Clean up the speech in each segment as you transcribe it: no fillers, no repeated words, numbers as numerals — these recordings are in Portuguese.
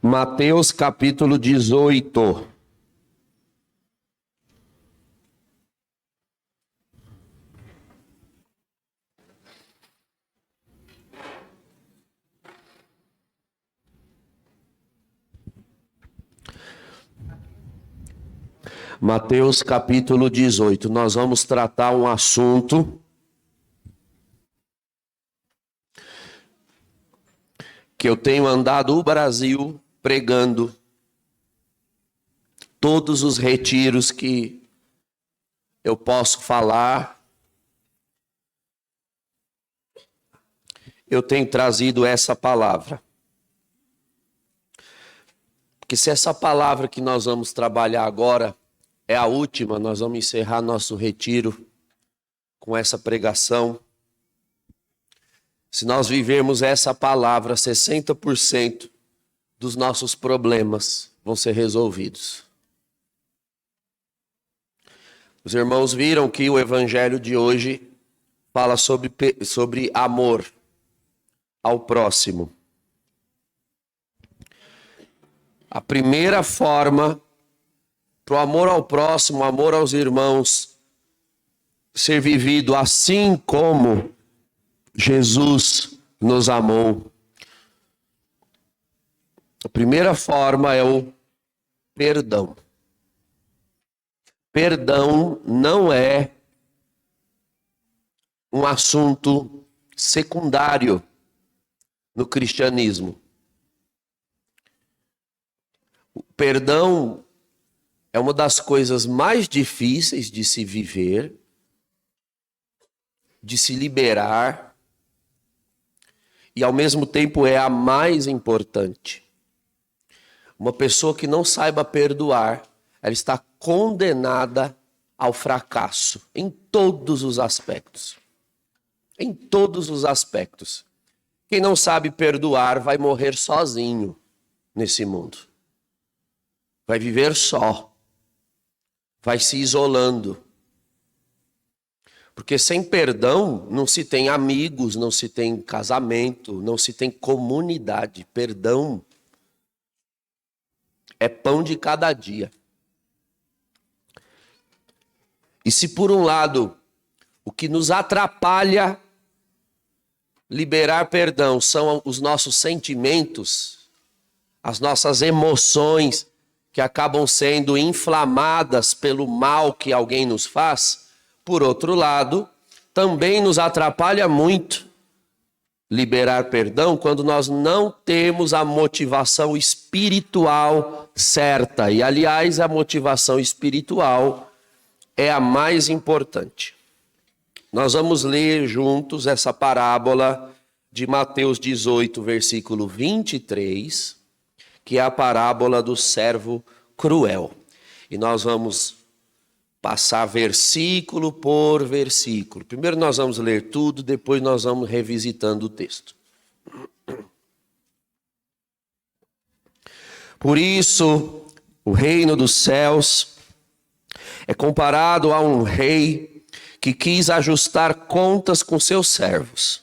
Mateus capítulo 18. Mateus capítulo 18. Nós vamos tratar um assunto que eu tenho andado o Brasil pregando. Todos os retiros que eu posso falar, eu tenho trazido essa palavra. Porque se essa palavra que nós vamos trabalhar agora é a última, nós vamos encerrar nosso retiro com essa pregação. Se nós vivermos essa palavra, 60% dos nossos problemas vão ser resolvidos. Os irmãos viram que o evangelho de hoje fala sobre amor ao próximo. A primeira forma para o amor ao próximo, amor aos irmãos, ser vivido assim como Jesus nos amou. A primeira forma é o perdão. Perdão não é um assunto secundário no cristianismo. O perdão é uma das coisas mais difíceis de se viver, de se liberar, e ao mesmo tempo é a mais importante. Uma pessoa que não saiba perdoar, ela está condenada ao fracasso em todos os aspectos. Em todos os aspectos. Quem não sabe perdoar vai morrer sozinho nesse mundo. Vai viver só. Vai se isolando. Porque sem perdão não se tem amigos, não se tem casamento, não se tem comunidade. Perdão é pão de cada dia. E se por um lado o que nos atrapalha liberar perdão são os nossos sentimentos, as nossas emoções que acabam sendo inflamadas pelo mal que alguém nos faz, por outro lado, também nos atrapalha muito liberar perdão quando nós não temos a motivação espiritual certa. E, aliás, a motivação espiritual é a mais importante. Nós vamos ler juntos essa parábola de Mateus 18, versículo 23, que é a parábola do servo cruel. E nós vamos passar versículo por versículo. Primeiro nós vamos ler tudo, depois nós vamos revisitando o texto. Por isso, o reino dos céus é comparado a um rei que quis ajustar contas com seus servos.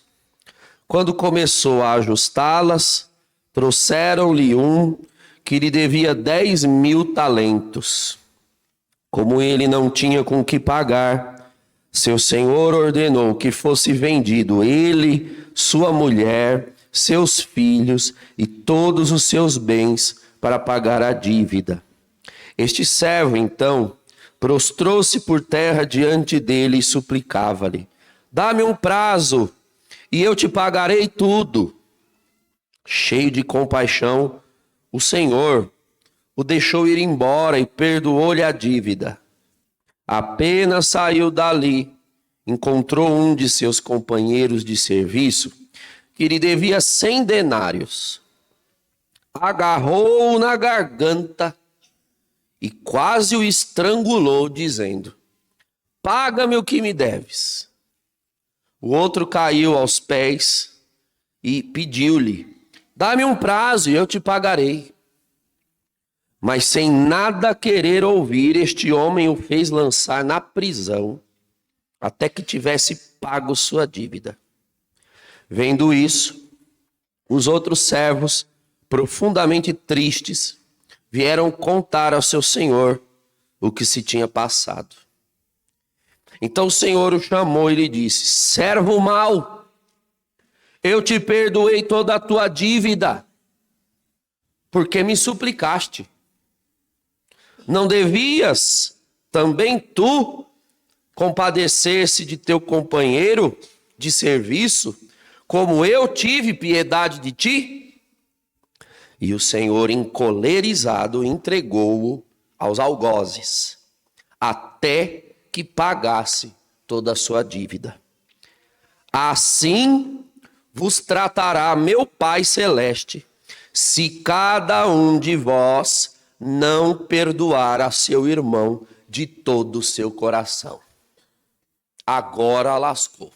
Quando começou a ajustá-las, trouxeram-lhe um que lhe devia 10.000 talentos. Como ele não tinha com que pagar, seu senhor ordenou que fosse vendido ele, sua mulher, seus filhos e todos os seus bens para pagar a dívida. Este servo, então, prostrou-se por terra diante dele e suplicava-lhe: dá-me um prazo e eu te pagarei tudo. Cheio de compaixão, o Senhor o deixou ir embora e perdoou-lhe a dívida. Apenas saiu dali, encontrou um de seus companheiros de serviço que lhe devia 100 denários. Agarrou-o na garganta e quase o estrangulou, dizendo: paga-me o que me deves. O outro caiu aos pés e pediu-lhe: dá-me um prazo e eu te pagarei. Mas sem nada querer ouvir, este homem o fez lançar na prisão, até que tivesse pago sua dívida. Vendo isso, os outros servos profundamente tristes, vieram contar ao seu senhor o que se tinha passado. Então o senhor o chamou e lhe disse: servo mau, eu te perdoei toda a tua dívida, porque me suplicaste. Não devias também tu compadecer-se de teu companheiro de serviço, como eu tive piedade de ti? E o Senhor, encolerizado, entregou-o aos algozes, até que pagasse toda a sua dívida. Assim vos tratará meu Pai Celeste, se cada um de vós não perdoar a seu irmão de todo o seu coração. Agora lascou.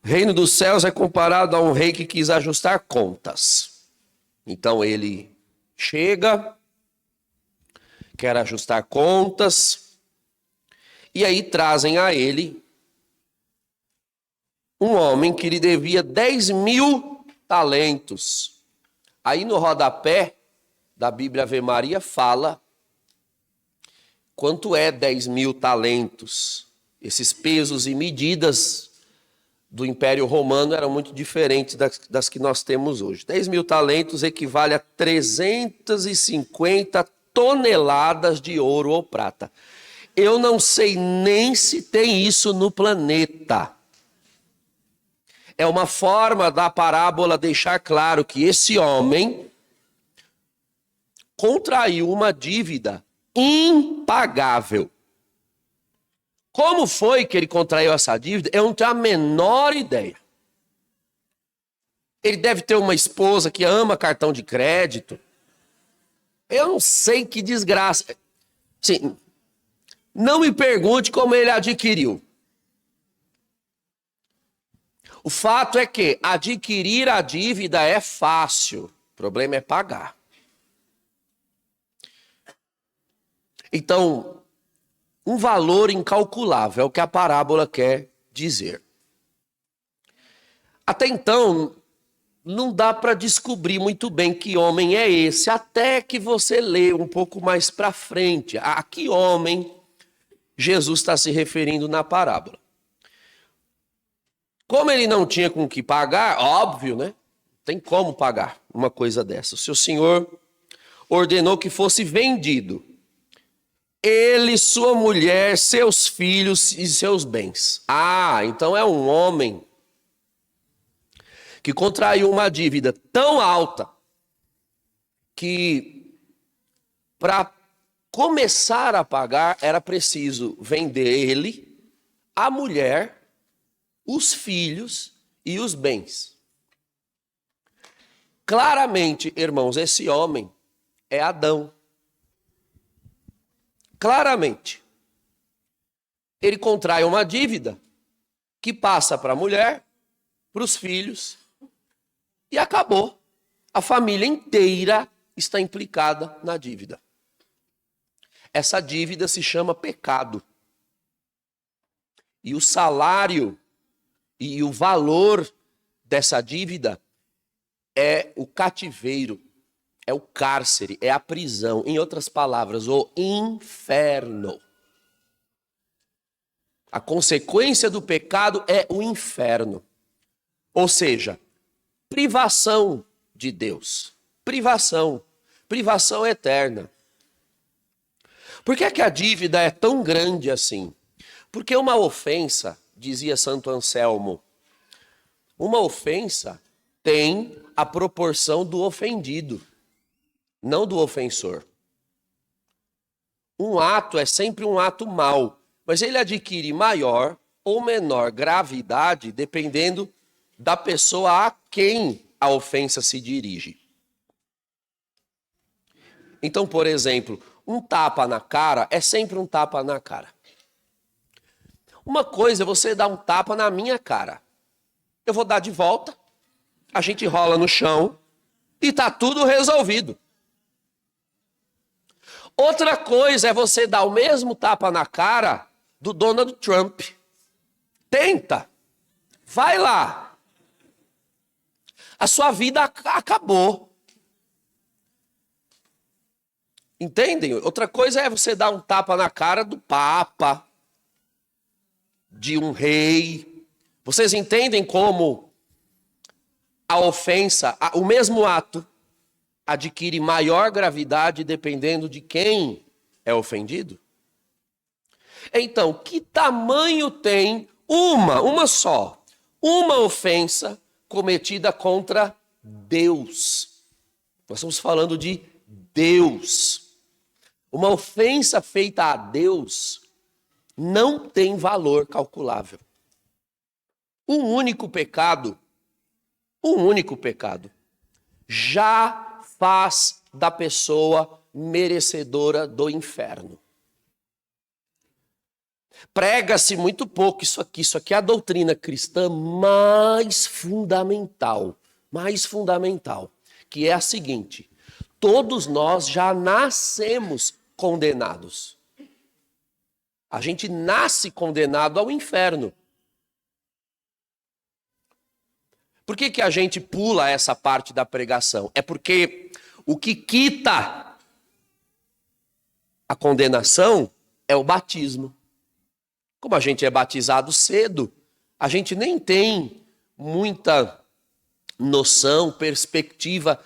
O reino dos céus é comparado a um rei que quis ajustar contas. Então ele chega, quer ajustar contas, e aí trazem a ele um homem que lhe devia 10.000 talentos. Aí no rodapé da Bíblia Ave Maria fala quanto é 10.000 talentos. Esses pesos e medidas do Império Romano eram muito diferentes das que nós temos hoje. 10.000 talentos equivale a 350 toneladas de ouro ou prata. Eu não sei nem se tem isso no planeta. É uma forma da parábola deixar claro que esse homem contraiu uma dívida impagável. Como foi que ele contraiu essa dívida? Eu não tenho a menor ideia. Ele deve ter uma esposa que ama cartão de crédito. Eu não sei que desgraça. Sim, não me pergunte como ele adquiriu. O fato é que adquirir a dívida é fácil. O problema é pagar. Então, um valor incalculável é o que a parábola quer dizer. Até então, não dá para descobrir muito bem que homem é esse, até que você lê um pouco mais para frente. A que homem Jesus está se referindo na parábola? Como ele não tinha com que pagar, óbvio, né? Tem como pagar uma coisa dessa. O seu senhor ordenou que fosse vendido. Ele, sua mulher, seus filhos e seus bens. Ah, então é um homem que contraiu uma dívida tão alta que para começar a pagar era preciso vender ele, a mulher, os filhos e os bens. Claramente, irmãos, esse homem é Adão. Claramente. Ele contrai uma dívida que passa para a mulher, para os filhos e acabou. A família inteira está implicada na dívida. Essa dívida se chama pecado. E o salário e o valor dessa dívida é o cativeiro, é o cárcere, é a prisão. Em outras palavras, o inferno. A consequência do pecado é o inferno. Ou seja, privação de Deus. Privação eterna. Por que é que a dívida é tão grande assim? Porque uma ofensa, dizia Santo Anselmo, uma ofensa tem a proporção do ofendido, não do ofensor. Um ato é sempre um ato mau, mas ele adquire maior ou menor gravidade dependendo da pessoa a quem a ofensa se dirige. Então, por exemplo, um tapa na cara é sempre um tapa na cara. Uma coisa é você dar um tapa na minha cara. Eu vou dar de volta, a gente rola no chão e tá tudo resolvido. Outra coisa é você dar o mesmo tapa na cara do Donald Trump. Tenta. Vai lá. a sua vida acabou. Entendem? Outra coisa é você dar um tapa na cara do Papa, de um rei. Vocês entendem como a ofensa, o mesmo ato, adquire maior gravidade dependendo de quem é ofendido? Então, que tamanho tem uma ofensa cometida contra Deus? Nós estamos falando de Deus. Uma ofensa feita a Deus não tem valor calculável. Um único pecado já faz da pessoa merecedora do inferno. Prega-se muito pouco isso aqui é a doutrina cristã mais fundamental, que é a seguinte: todos nós já nascemos condenados. A gente nasce condenado ao inferno. Por que a gente pula essa parte da pregação? É porque o que quita a condenação é o batismo. Como a gente é batizado cedo, a gente nem tem muita noção, perspectiva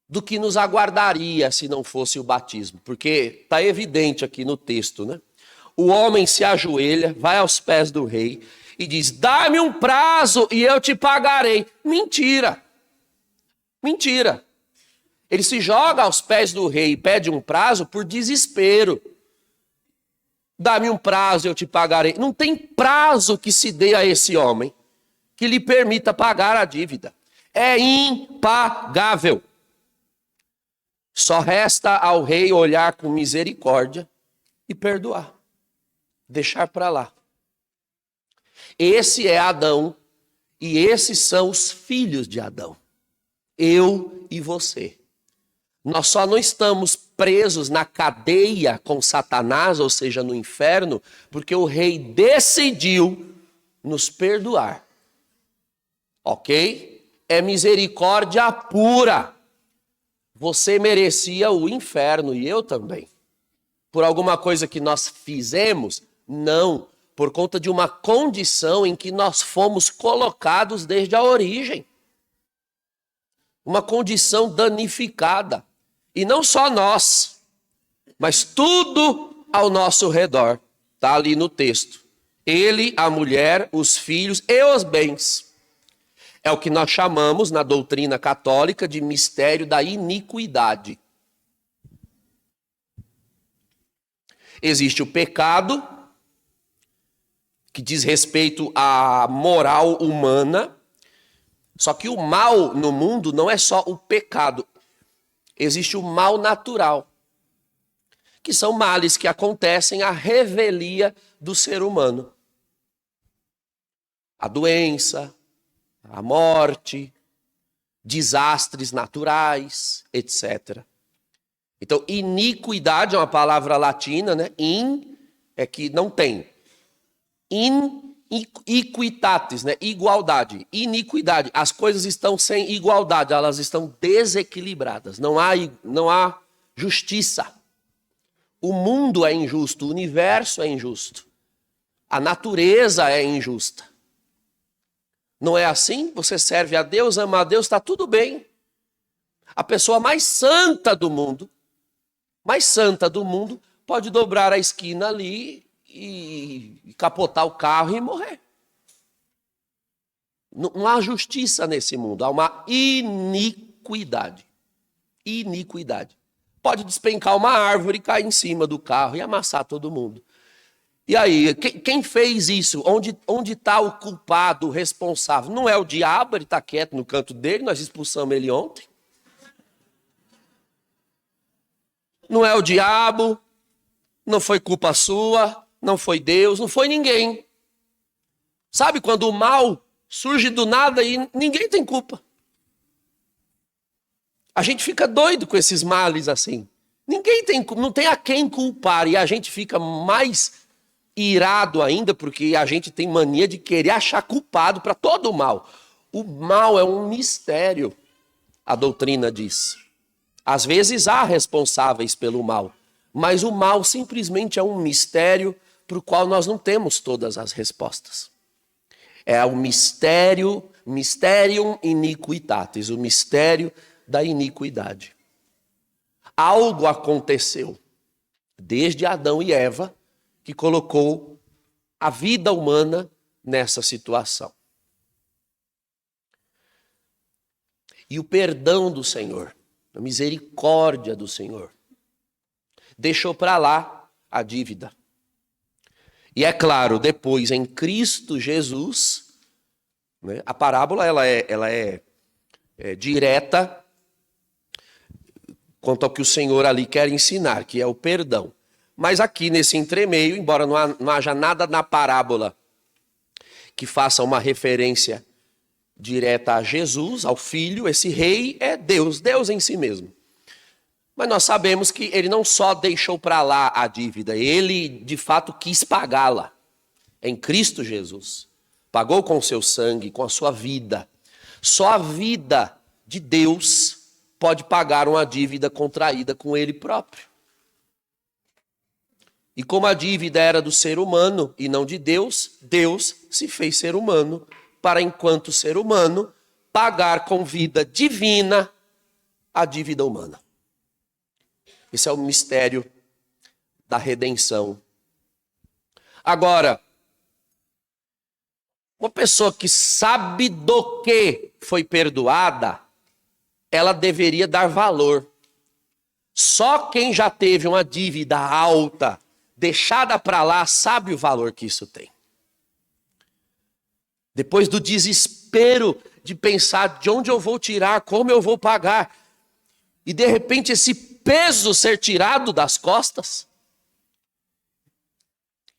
do que nos aguardaria se não fosse o batismo. Porque está evidente aqui no texto, né? O homem se ajoelha, vai aos pés do rei e diz: dá-me um prazo e eu te pagarei. Mentira. Ele se joga aos pés do rei e pede um prazo por desespero. Dá-me um prazo e eu te pagarei. Não tem prazo que se dê a esse homem que lhe permita pagar a dívida. É impagável. Só resta ao rei olhar com misericórdia e perdoar. Deixar para lá. Esse é Adão e esses são os filhos de Adão. Eu e você. Nós só não estamos presos na cadeia com Satanás, ou seja, no inferno, porque o rei decidiu nos perdoar. Ok? É misericórdia pura. Você merecia o inferno e eu também. Por alguma coisa que nós fizemos? Não. Por conta de uma condição em que nós fomos colocados desde a origem. Uma condição danificada. E não só nós, mas tudo ao nosso redor. Está ali no texto. Ele, a mulher, os filhos e os bens. É o que nós chamamos na doutrina católica de mistério da iniquidade. Existe o pecado, que diz respeito à moral humana. Só que o mal no mundo não é só o pecado. Existe o mal natural, que são males que acontecem à revelia do ser humano. A doença, a morte, desastres naturais, etc. Então, iniquidade é uma palavra latina, né? In é que não tem. Equitatis, né? Igualdade. Iniquidade. As coisas estão sem igualdade, elas estão desequilibradas. Não há justiça. O mundo é injusto, o universo é injusto. A natureza é injusta. Não é assim? Você serve a Deus, ama a Deus, está tudo bem. A pessoa mais santa do mundo, pode dobrar a esquina ali e capotar o carro e morrer. Não há justiça nesse mundo, há uma iniquidade. Pode despencar uma árvore, cair em cima do carro e amassar todo mundo. E aí, quem fez isso? Onde está o culpado, o responsável? Não é o diabo, ele está quieto no canto dele, nós expulsamos ele ontem. Não é o diabo, não foi culpa sua, não foi Deus, não foi ninguém. Sabe quando o mal surge do nada e ninguém tem culpa? A gente fica doido com esses males assim. Não tem a quem culpar e a gente fica mais irado ainda, porque a gente tem mania de querer achar culpado para todo o mal. O mal é um mistério, a doutrina diz. Às vezes há responsáveis pelo mal, mas o mal simplesmente é um mistério para o qual nós não temos todas as respostas. É o mistério, mysterium iniquitatis, o mistério da iniquidade. Algo aconteceu desde Adão e Eva que colocou a vida humana nessa situação. E o perdão do Senhor, a misericórdia do Senhor, deixou para lá a dívida. E é claro, depois em Cristo Jesus, né, a parábola ela é direta quanto ao que o Senhor ali quer ensinar, que é o perdão. Mas aqui nesse entremeio, embora não haja nada na parábola que faça uma referência direta a Jesus, ao Filho, esse rei é Deus, Deus em si mesmo. Mas nós sabemos que ele não só deixou para lá a dívida, ele de fato quis pagá-la em Cristo Jesus. Pagou com o seu sangue, com a sua vida. Só a vida de Deus pode pagar uma dívida contraída com ele próprio. E como a dívida era do ser humano e não de Deus, Deus se fez ser humano para, enquanto ser humano, pagar com vida divina a dívida humana. Esse é o mistério da redenção. Agora, uma pessoa que sabe do que foi perdoada, ela deveria dar valor. Só quem já teve uma dívida alta, deixada para lá, sabe o valor que isso tem. Depois do desespero de pensar de onde eu vou tirar, como eu vou pagar, e de repente esse peso ser tirado das costas,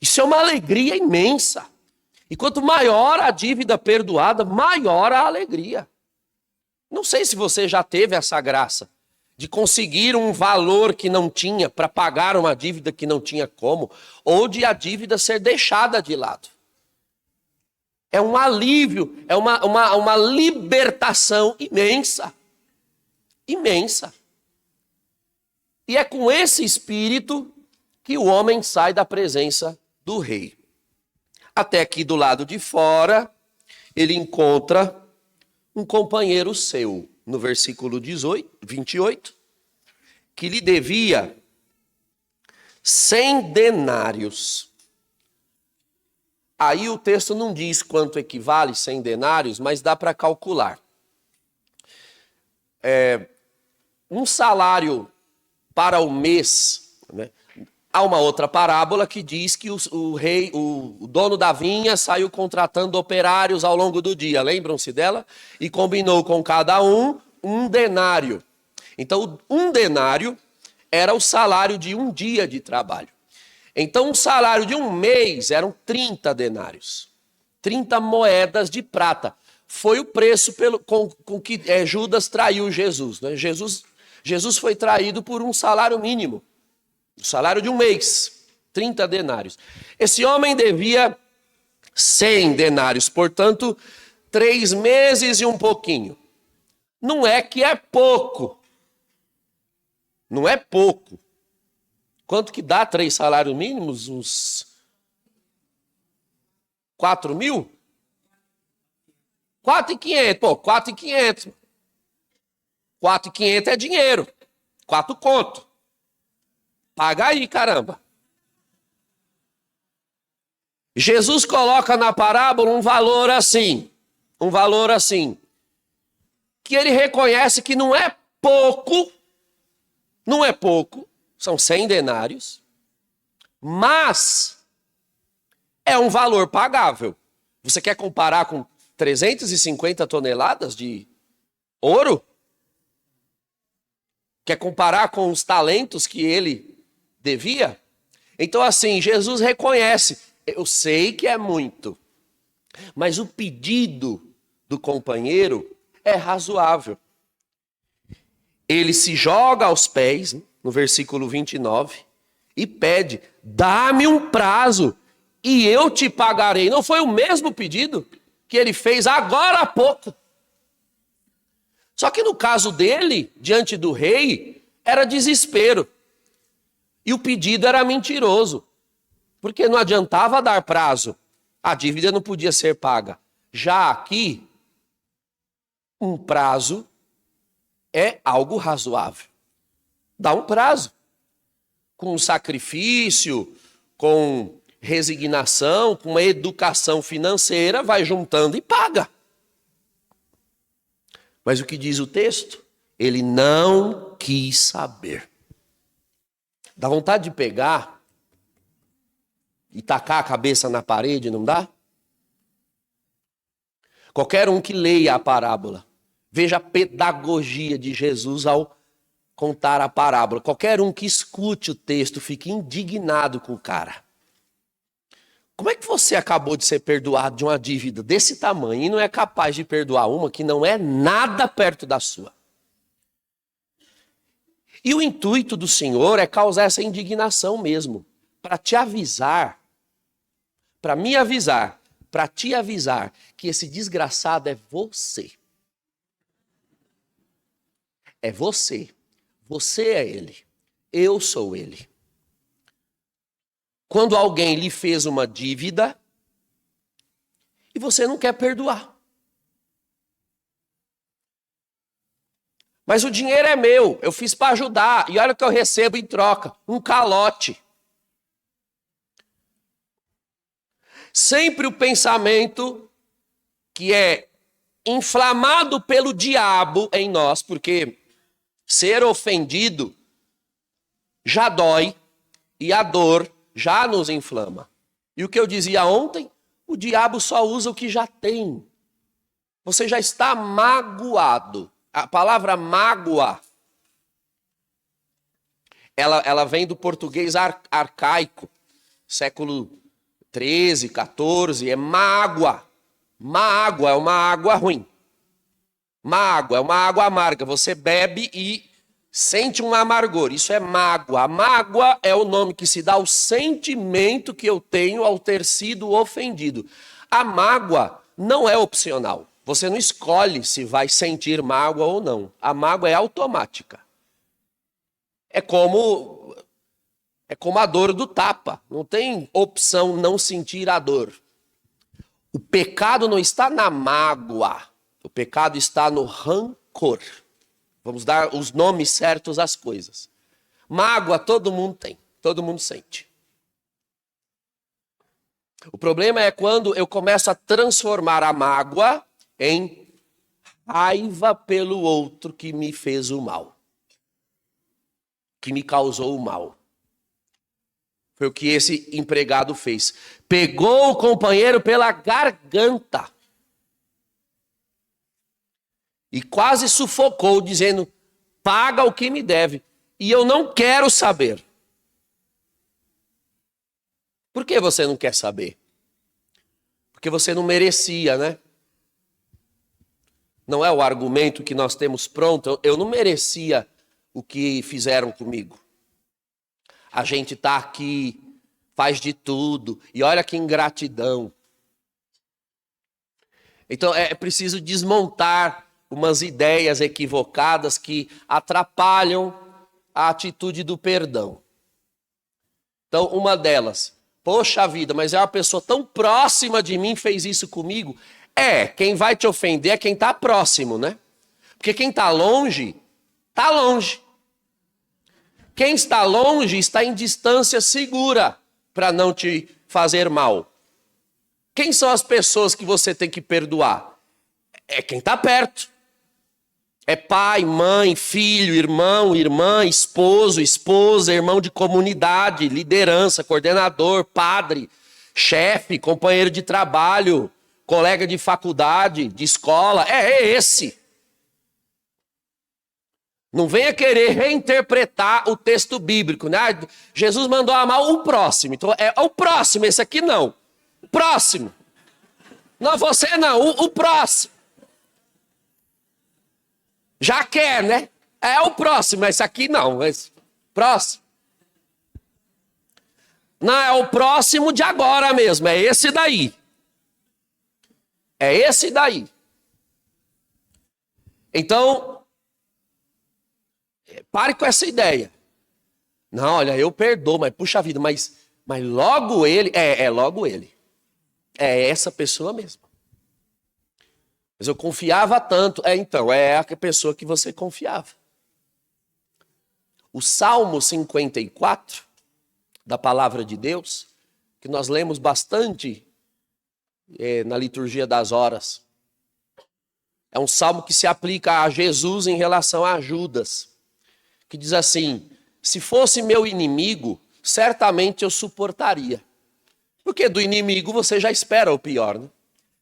isso é uma alegria imensa. E quanto maior a dívida perdoada, maior a alegria. Não sei se você já teve essa graça de conseguir um valor que não tinha para pagar uma dívida que não tinha como, ou de a dívida ser deixada de lado. É um alívio, é uma libertação imensa. Imensa. E é com esse espírito que o homem sai da presença do rei. Até aqui do lado de fora, ele encontra um companheiro seu, no versículo 28, que lhe devia 100 denários. Aí o texto não diz quanto equivale 100 denários, mas dá para calcular. Um salário para o mês, né? Há uma outra parábola que diz que o dono da vinha saiu contratando operários ao longo do dia. Lembram-se dela? E combinou com cada um denário. Então, um denário era o salário de um dia de trabalho. Então, o salário de um mês eram 30 denários. 30 moedas de prata. Foi o preço com que Judas traiu Jesus, né? Jesus foi traído por um salário mínimo. O salário de um mês, 30 denários. Esse homem devia 100 denários, portanto, 3 meses e um pouquinho. Não é que é pouco. Não é pouco. Quanto que dá 3 salários mínimos? Uns 4 mil? 4.500. Pô, 4.500. 4.500 é dinheiro. 4 conto. Paga aí, caramba. Jesus coloca na parábola um valor assim, que ele reconhece que não é pouco, são 100 denários, mas é um valor pagável. Você quer comparar com 350 toneladas de ouro? Quer comparar com os talentos que ele devia? Então assim, Jesus reconhece, eu sei que é muito, mas o pedido do companheiro é razoável. Ele se joga aos pés, no versículo 29, e pede, dá-me um prazo, e eu te pagarei. Não foi o mesmo pedido que ele fez agora há pouco? Só que no caso dele, diante do rei, era desespero. E o pedido era mentiroso, porque não adiantava dar prazo. A dívida não podia ser paga. Já aqui, um prazo é algo razoável. Dá um prazo. Com sacrifício, com resignação, com uma educação financeira, vai juntando e paga. Mas o que diz o texto? Ele não quis saber. Dá vontade de pegar e tacar a cabeça na parede, não dá? Qualquer um que leia a parábola, veja a pedagogia de Jesus ao contar a parábola. Qualquer um que escute o texto fique indignado com o cara. Como é que você acabou de ser perdoado de uma dívida desse tamanho e não é capaz de perdoar uma que não é nada perto da sua? E o intuito do Senhor é causar essa indignação mesmo, para te avisar, para me avisar, para te avisar que esse desgraçado é você. É você. Você é ele. Eu sou ele. Quando alguém lhe fez uma dívida e você não quer perdoar. Mas o dinheiro é meu, eu fiz para ajudar, e olha o que eu recebo em troca, um calote. Sempre o pensamento que é inflamado pelo diabo em nós, porque ser ofendido já dói e a dor já nos inflama. E o que eu dizia ontem, o diabo só usa o que já tem. Você já está magoado. A palavra mágoa, ela vem do português arcaico, século 13, 14, é mágoa. Mágoa é uma água ruim. Mágoa é uma água amarga. Você bebe e sente um amargor. Isso é mágoa. A mágoa é o nome que se dá ao sentimento que eu tenho ao ter sido ofendido. A mágoa não é opcional. Você não escolhe se vai sentir mágoa ou não. A mágoa é automática. É como a dor do tapa. Não tem opção não sentir a dor. O pecado não está na mágoa. O pecado está no rancor. Vamos dar os nomes certos às coisas. Mágoa todo mundo tem. Todo mundo sente. O problema é quando eu começo a transformar a mágoa em raiva pelo outro que me fez o mal. Que me causou o mal. Foi o que esse empregado fez. Pegou o companheiro pela garganta. E quase sufocou, dizendo, paga o que me deve. E eu não quero saber. Por que você não quer saber? Porque você não merecia, né? Não é o argumento que nós temos pronto. Eu não merecia o que fizeram comigo. A gente está aqui, faz de tudo. E olha que ingratidão. Então é preciso desmontar umas ideias equivocadas que atrapalham a atitude do perdão. Então, uma delas, poxa vida, mas é uma pessoa tão próxima de mim fez isso comigo. Quem vai te ofender é quem está próximo, né? Porque quem está longe, está longe. Quem está longe está em distância segura para não te fazer mal. Quem são as pessoas que você tem que perdoar? É quem está perto. É pai, mãe, filho, irmão, irmã, esposo, esposa, irmão de comunidade, liderança, coordenador, padre, chefe, companheiro de trabalho, colega de faculdade, de escola. É esse. Não venha querer reinterpretar o texto bíblico, né? Jesus mandou amar o próximo. Então é o próximo, esse aqui não. O próximo. Não, você não, o próximo. Já quer, né? É o próximo, esse aqui não. Esse próximo. Não, é o próximo de agora mesmo, é esse daí. É esse daí. Então, pare com essa ideia. Não, olha, eu perdoo, mas puxa vida, mas logo ele, logo ele. É essa pessoa mesmo. Mas eu confiava tanto. Então, é a pessoa que você confiava. O Salmo 54, da palavra de Deus, que nós lemos bastante na liturgia das horas. É um salmo que se aplica a Jesus em relação a Judas, que diz assim: se fosse meu inimigo, certamente eu suportaria. Porque do inimigo você já espera o pior, né?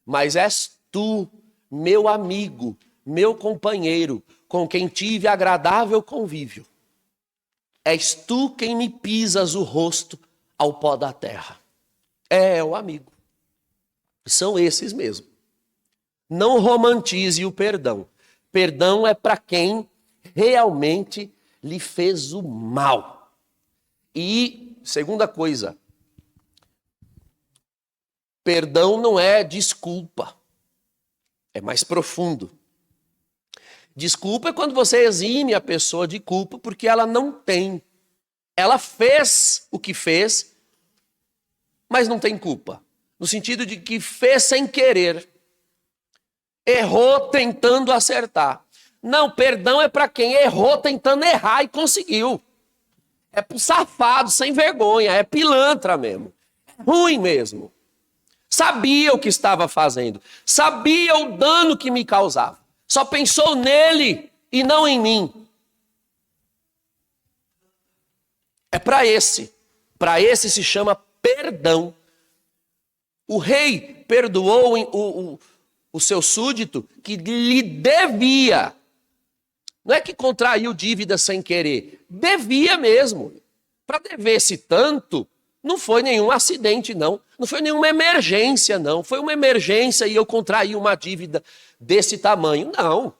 Mas és tu, meu amigo, meu companheiro, com quem tive agradável convívio. És tu quem me pisas o rosto ao pó da terra. É o amigo. São esses mesmo. Não romantize o perdão. Perdão é para quem realmente lhe fez o mal. E, segunda coisa, perdão não é desculpa. É mais profundo. Desculpa é quando você exime a pessoa de culpa porque ela não tem. Ela fez o que fez, mas não tem culpa. No sentido de que fez sem querer. Errou tentando acertar. Não, perdão é para quem errou tentando errar e conseguiu. É pro safado, sem vergonha, é pilantra mesmo. É ruim mesmo. Sabia o que estava fazendo. Sabia o dano que me causava. Só pensou nele e não em mim. É para esse. Para esse se chama perdão. O rei perdoou o seu súdito que lhe devia. Não é que contraiu dívida sem querer. Devia mesmo. Para dever-se tanto, não foi nenhum acidente, não. Não foi nenhuma emergência, não. Foi uma emergência e eu contraí uma dívida desse tamanho. Não.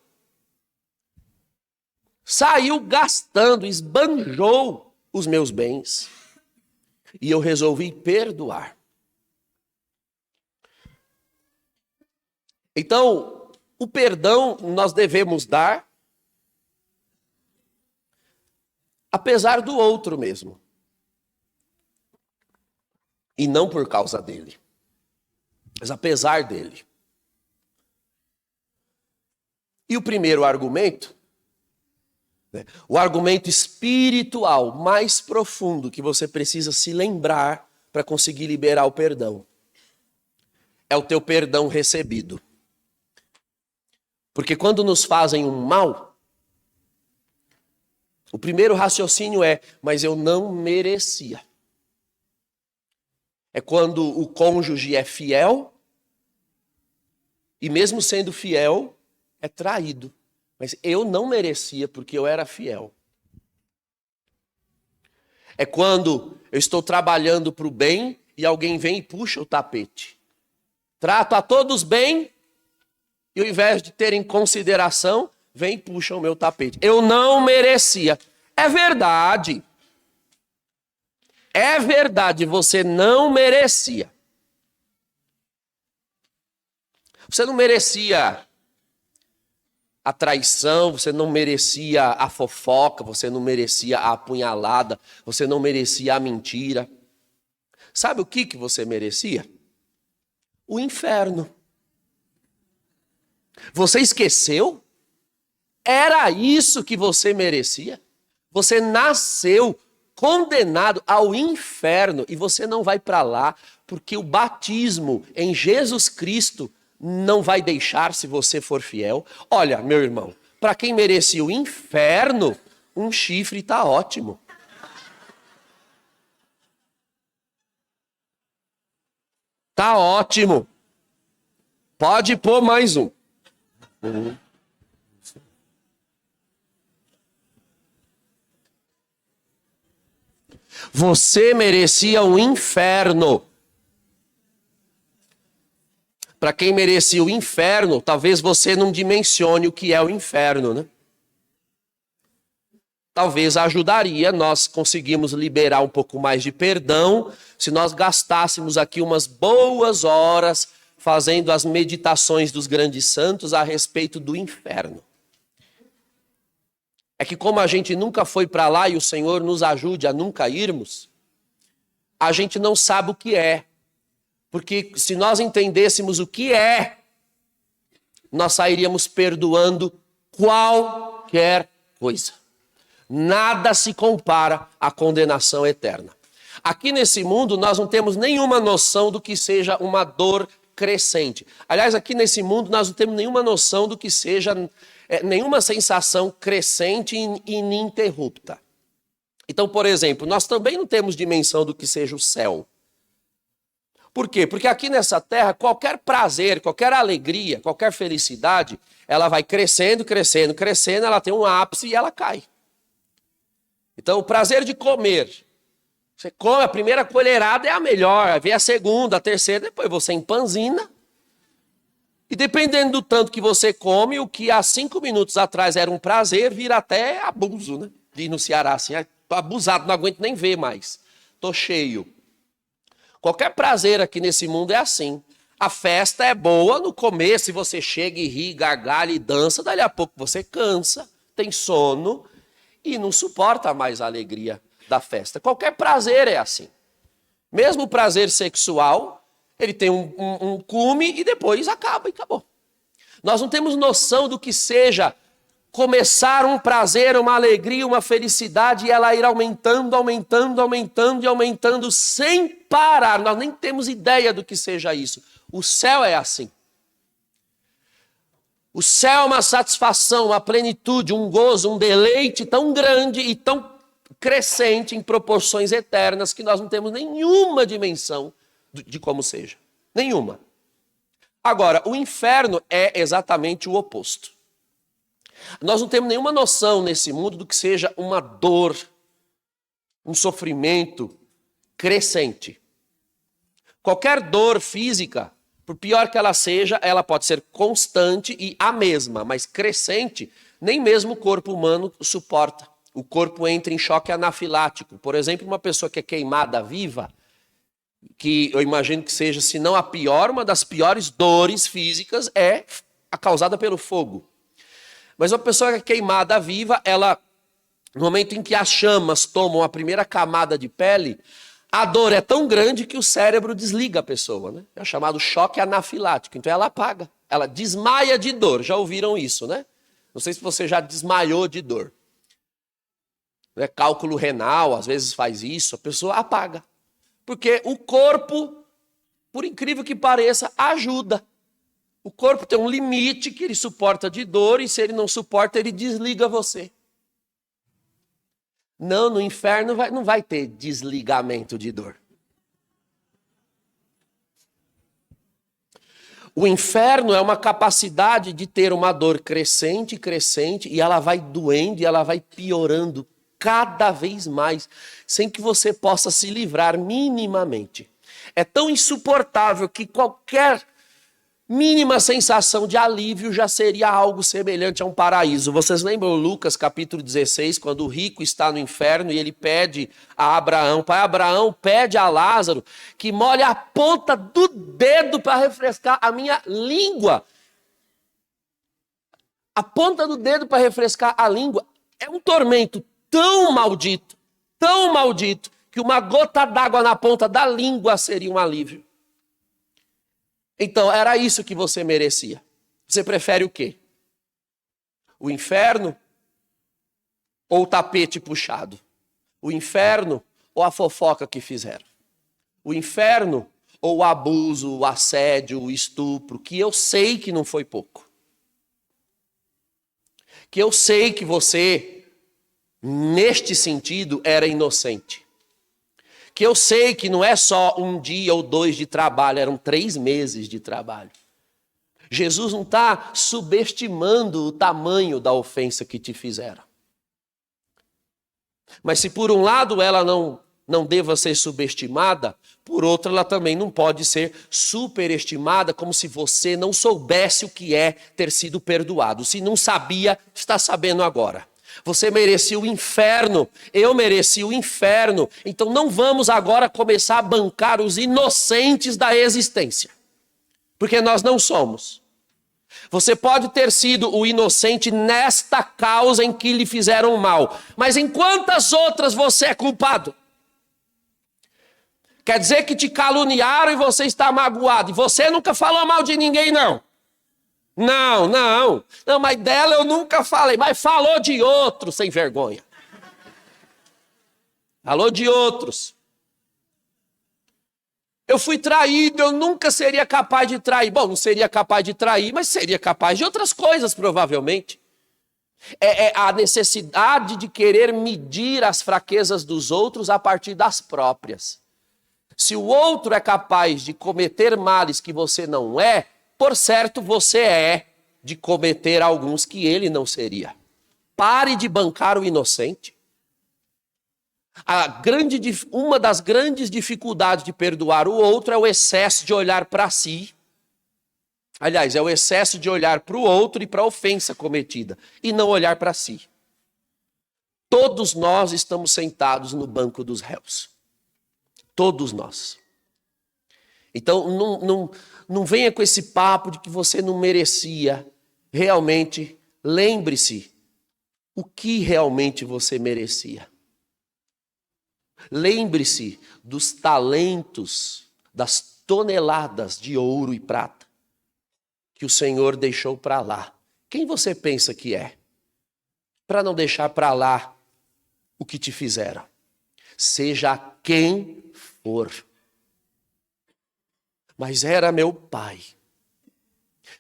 Saiu gastando, esbanjou os meus bens. E eu resolvi perdoar. Então, o perdão nós devemos dar apesar do outro mesmo. E não por causa dele. Mas apesar dele. E o primeiro argumento, o argumento espiritual mais profundo que você precisa se lembrar para conseguir liberar o perdão, é o teu perdão recebido. Porque quando nos fazem um mal, o primeiro raciocínio é, mas eu não merecia. É quando o cônjuge é fiel e mesmo sendo fiel, é traído. Mas eu não merecia porque eu era fiel. É quando eu estou trabalhando para o bem e alguém vem e puxa o tapete. Trato a todos bem e ao invés de terem consideração, vem e puxa o meu tapete. Eu não merecia. É verdade. É verdade, você não merecia. Você não merecia a traição, você não merecia a fofoca, você não merecia a apunhalada, você não merecia a mentira. Sabe o que você merecia? O inferno. Você esqueceu? Era isso que você merecia? Você nasceu condenado ao inferno e você não vai para lá porque o batismo em Jesus Cristo não vai deixar se você for fiel. Olha, meu irmão, para quem merecia o inferno, um chifre está ótimo. Tá ótimo. Pode pôr mais um. Você merecia o inferno. Para quem merecia o inferno, talvez você não dimensione o que é o inferno, né? Talvez ajudaria, nós conseguimos liberar um pouco mais de perdão se nós gastássemos aqui umas boas horas fazendo as meditações dos grandes santos a respeito do inferno. É que como a gente nunca foi para lá e o Senhor nos ajude a nunca irmos, a gente não sabe o que é. Porque se nós entendêssemos o que é, nós sairíamos perdoando qualquer coisa. Nada se compara à condenação eterna. Aqui nesse mundo nós não temos nenhuma noção do que seja uma dor crescente. Aliás, aqui nesse mundo nós não temos nenhuma noção do que seja nenhuma sensação crescente e ininterrupta. Então, por exemplo, nós também não temos dimensão do que seja o céu. Por quê? Porque aqui nessa terra, qualquer prazer, qualquer alegria, qualquer felicidade, ela vai crescendo, crescendo, crescendo, ela tem um ápice e ela cai. Então, o prazer de comer. Você come, a primeira colherada é a melhor, vem a segunda, a terceira, depois você empanzina. E dependendo do tanto que você come, o que há 5 minutos atrás era um prazer, vira até abuso, né? De ir no Ceará assim, tô abusado, não aguento nem ver mais. Tô cheio. Qualquer prazer aqui nesse mundo é assim. A festa é boa no começo, se você chega e ri, gargalha e dança, dali a pouco você cansa, tem sono e não suporta mais a alegria da festa. Qualquer prazer é assim. Mesmo o prazer sexual, ele tem um cume e depois acaba e acabou. Nós não temos noção do que seja começar um prazer, uma alegria, uma felicidade e ela ir aumentando, aumentando, aumentando e aumentando sem parar. Nós nem temos ideia do que seja isso. O céu é assim. O céu é uma satisfação, uma plenitude, um gozo, um deleite tão grande e tão crescente em proporções eternas que nós não temos nenhuma dimensão de como seja. Nenhuma. Agora, o inferno é exatamente o oposto. Nós não temos nenhuma noção nesse mundo do que seja uma dor, um sofrimento crescente. Qualquer dor física, por pior que ela seja, ela pode ser constante e a mesma, mas crescente, nem mesmo o corpo humano suporta. O corpo entra em choque anafilático. Por exemplo, uma pessoa que é queimada viva, que eu imagino que seja, se não a pior, uma das piores dores físicas é a causada pelo fogo. Mas uma pessoa que é queimada viva, ela, no momento em que as chamas tomam a primeira camada de pele, a dor é tão grande que o cérebro desliga a pessoa, né? É o chamado choque anafilático. Então ela apaga, ela desmaia de dor. Já ouviram isso, né? Não sei se você já desmaiou de dor. Cálculo renal, às vezes faz isso, a pessoa apaga. Porque o corpo, por incrível que pareça, ajuda. O corpo tem um limite que ele suporta de dor e se ele não suporta, ele desliga você. Não, no inferno não vai ter desligamento de dor. O inferno é uma capacidade de ter uma dor crescente, crescente, e ela vai doendo e ela vai piorando cada vez mais, sem que você possa se livrar minimamente. É tão insuportável que qualquer mínima sensação de alívio já seria algo semelhante a um paraíso. Vocês lembram Lucas capítulo 16, quando o rico está no inferno e ele pede a Abraão, pai Abraão, pede a Lázaro que molhe a ponta do dedo para refrescar a minha língua. A ponta do dedo para refrescar a língua é um tormento tão maldito, que uma gota d'água na ponta da língua seria um alívio. Então, era isso que você merecia. Você prefere o quê? O inferno ou o tapete puxado? O inferno ou a fofoca que fizeram? O inferno ou o abuso, o assédio, o estupro, que eu sei que não foi pouco. Que eu sei que você, neste sentido, era inocente. Que eu sei que não é só 1 dia ou 2 de trabalho, eram 3 meses de trabalho. Jesus não está subestimando o tamanho da ofensa que te fizeram. Mas se por um lado ela não deva ser subestimada, por outro ela também não pode ser superestimada, como se você não soubesse o que é ter sido perdoado. Se não sabia, está sabendo agora. Você merecia o inferno, eu mereci o inferno. Então não vamos agora começar a bancar os inocentes da existência. Porque nós não somos. Você pode ter sido o inocente nesta causa em que lhe fizeram mal. Mas em quantas outras você é culpado? Quer dizer que te caluniaram e você está magoado. E você nunca falou mal de ninguém, não. Não, mas dela eu nunca falei. Mas falou de outros, sem vergonha. Falou de outros. Eu fui traído, eu nunca seria capaz de trair. Bom, não seria capaz de trair, mas seria capaz de outras coisas, provavelmente. É a necessidade de querer medir as fraquezas dos outros a partir das próprias. Se o outro é capaz de cometer males que você não é, por certo você é de cometer alguns que ele não seria. Pare de bancar o inocente. Uma das grandes dificuldades de perdoar o outro é o excesso de olhar para si. Aliás, é o excesso de olhar para o outro e para a ofensa cometida, e não olhar para si. Todos nós estamos sentados no banco dos réus. Todos nós. Então, não venha com esse papo de que você não merecia. Realmente, lembre-se o que realmente você merecia. Lembre-se dos talentos, das toneladas de ouro e prata que o Senhor deixou para lá. Quem você pensa que é? Para não deixar para lá o que te fizeram. Seja quem for. Mas era meu pai.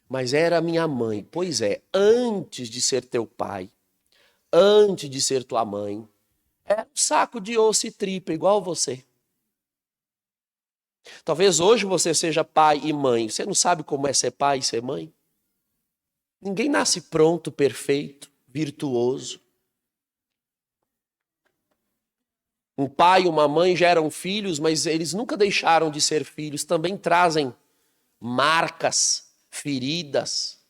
Mas era minha mãe. Pois é, antes de ser teu pai, antes de ser tua mãe, era um saco de osso e tripa, igual você. Talvez hoje você seja pai e mãe. Você não sabe como é ser pai e ser mãe? Ninguém nasce pronto, perfeito, virtuoso. Um pai e uma mãe geram filhos, mas eles nunca deixaram de ser filhos. Também trazem marcas, feridas,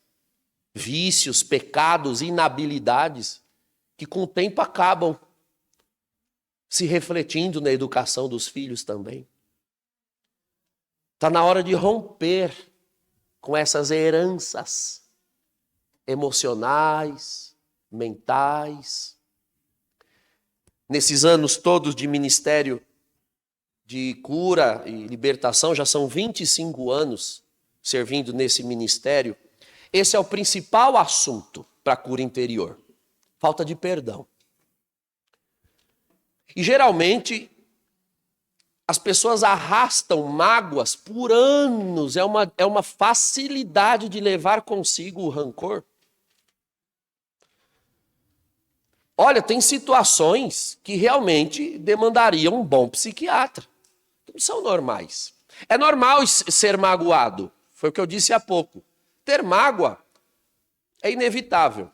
vícios, pecados, inabilidades, que com o tempo acabam se refletindo na educação dos filhos também. Está na hora de romper com essas heranças emocionais, mentais. Nesses anos todos de ministério de cura e libertação, já são 25 anos servindo nesse ministério. Esse é o principal assunto para a cura interior. Falta de perdão. E geralmente as pessoas arrastam mágoas por anos. É uma facilidade de levar consigo o rancor. Olha, tem situações que realmente demandariam um bom psiquiatra. Não são normais. É normal ser magoado. Foi o que eu disse há pouco. Ter mágoa é inevitável.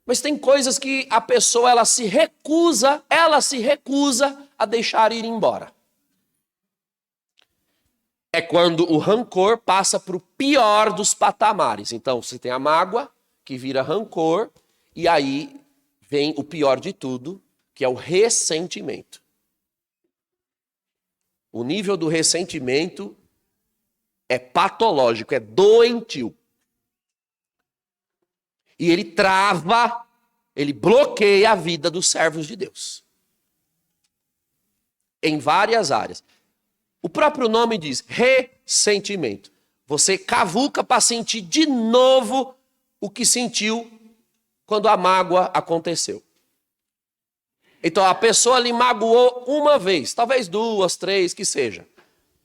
Mas tem coisas que a pessoa ela se recusa a deixar ir embora. É quando o rancor passa para o pior dos patamares. Então, você tem a mágoa, que vira rancor, e aí vem o pior de tudo, que é o ressentimento. O nível do ressentimento é patológico, é doentio. E ele trava, ele bloqueia a vida dos servos de Deus. Em várias áreas. O próprio nome diz ressentimento. Você cavuca para sentir de novo o que sentiu quando a mágoa aconteceu. Então a pessoa lhe magoou uma vez, talvez 2, 3, que seja.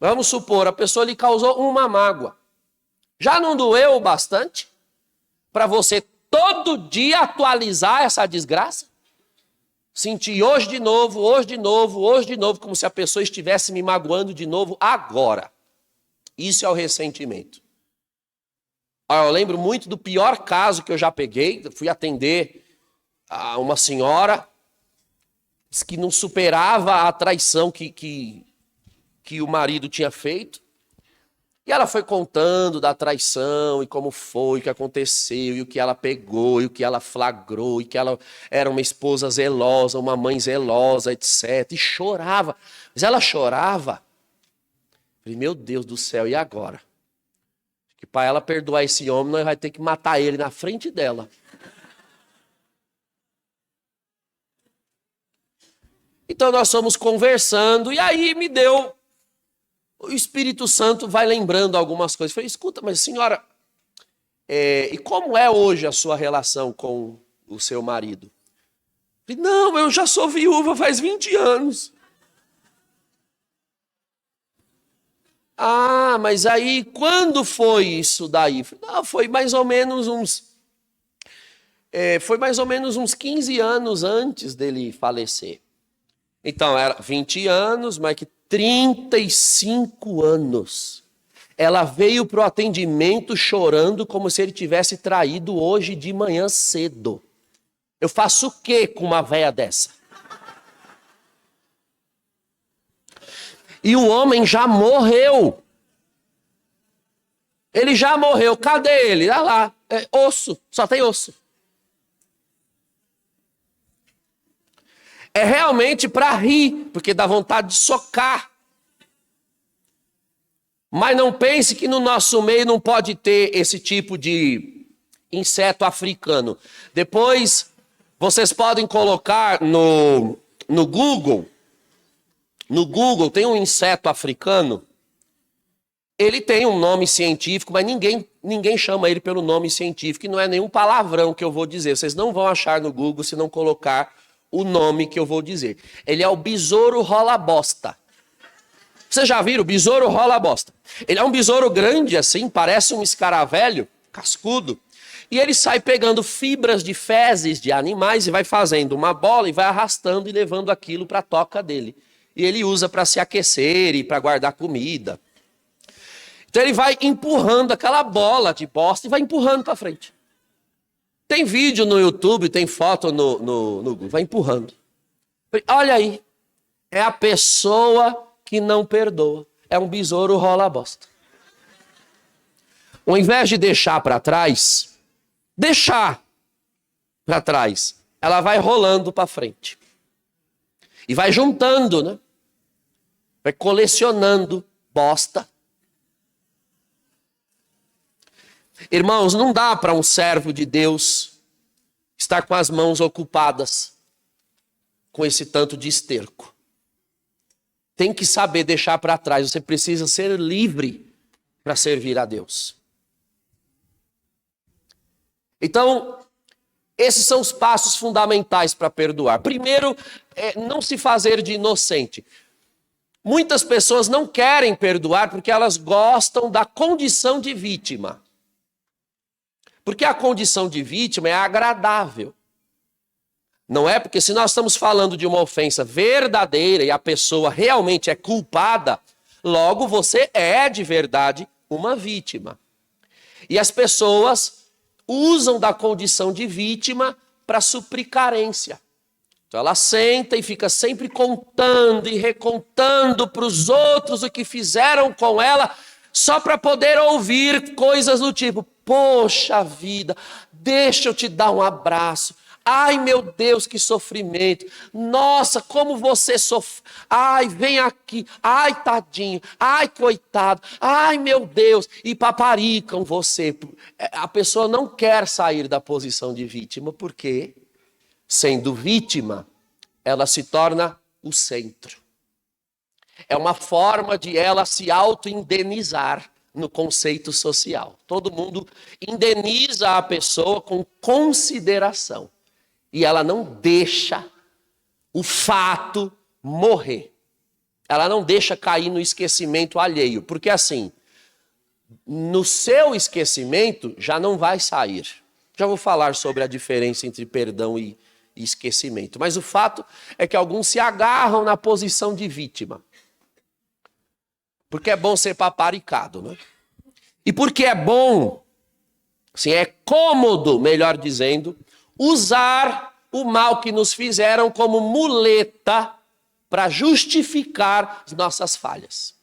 Vamos supor, a pessoa lhe causou uma mágoa. Já não doeu bastante para você todo dia atualizar essa desgraça? Sentir hoje de novo, como se a pessoa estivesse me magoando de novo agora. Isso é o ressentimento. Eu lembro muito do pior caso que eu já peguei. Fui atender a uma senhora que não superava a traição que o marido tinha feito. E ela foi contando da traição e como foi, o que aconteceu, e o que ela pegou, e o que ela flagrou, e que ela era uma esposa zelosa, uma mãe zelosa, etc. E chorava. Mas ela chorava. Falei, meu Deus do céu, e agora? Que para ela perdoar esse homem, nós vamos ter que matar ele na frente dela. Então nós fomos conversando, e aí me deu... O Espírito Santo vai lembrando algumas coisas. Eu falei, escuta, mas senhora, e como é hoje a sua relação com o seu marido? Eu falei, não, eu já sou viúva faz 20 anos. Ah, mas aí, quando foi isso daí? Eu falei, não, foi mais ou menos uns 15 anos antes dele falecer. Então, era 20 anos, mas que 35 anos. Ela veio para o atendimento chorando como se ele tivesse traído hoje de manhã cedo. Eu faço o quê com uma véia dessa? E o homem já morreu. Ele já morreu. Cadê ele? Olha lá. É osso. Só tem osso. É realmente para rir, porque dá vontade de socar. Mas não pense que no nosso meio não pode ter esse tipo de inseto africano. Depois, vocês podem colocar no Google. No Google tem um inseto africano. Ele tem um nome científico, mas ninguém chama ele pelo nome científico. E não é nenhum palavrão que eu vou dizer. Vocês não vão achar no Google se não colocar o nome que eu vou dizer. Ele é o besouro rola-bosta. Vocês já viram? O besouro rola-bosta. Ele é um besouro grande assim, parece um escaravelho, cascudo. E ele sai pegando fibras de fezes de animais e vai fazendo uma bola e vai arrastando e levando aquilo para a toca dele. E ele usa para se aquecer e para guardar comida. Então ele vai empurrando aquela bola de bosta e vai empurrando para frente. Tem vídeo no YouTube, tem foto no Google, vai empurrando. Olha aí, é a pessoa que não perdoa. É um besouro rola-bosta. Ao invés de deixar para trás, ela vai rolando para frente. E vai juntando, né? Vai colecionando bosta. Irmãos, não dá para um servo de Deus estar com as mãos ocupadas com esse tanto de esterco. Tem que saber deixar para trás. Você precisa ser livre para servir a Deus. Então, esses são os passos fundamentais para perdoar. Primeiro, não se fazer de inocente. Muitas pessoas não querem perdoar porque elas gostam da condição de vítima. Porque a condição de vítima é agradável. Não é? Porque se nós estamos falando de uma ofensa verdadeira e a pessoa realmente é culpada, logo você é de verdade uma vítima. E as pessoas usam da condição de vítima para suprir carência. Então ela senta e fica sempre contando e recontando para os outros o que fizeram com ela, só para poder ouvir coisas do tipo, poxa vida, deixa eu te dar um abraço. Ai, meu Deus, que sofrimento. Nossa, como você sofre. Ai, vem aqui. Ai, tadinho. Ai, coitado. Ai, meu Deus. E paparicam você. A pessoa não quer sair da posição de vítima, porque, sendo vítima, ela se torna o centro. É uma forma de ela se auto-indenizar no conceito social. Todo mundo indeniza a pessoa com consideração. E ela não deixa o fato morrer. Ela não deixa cair no esquecimento alheio. Porque assim, no seu esquecimento já não vai sair. Já vou falar sobre a diferença entre perdão e esquecimento. Mas o fato é que alguns se agarram na posição de vítima. Porque é bom ser paparicado, né? E porque é bom, assim, é cômodo, melhor dizendo, usar o mal que nos fizeram como muleta para justificar as nossas falhas.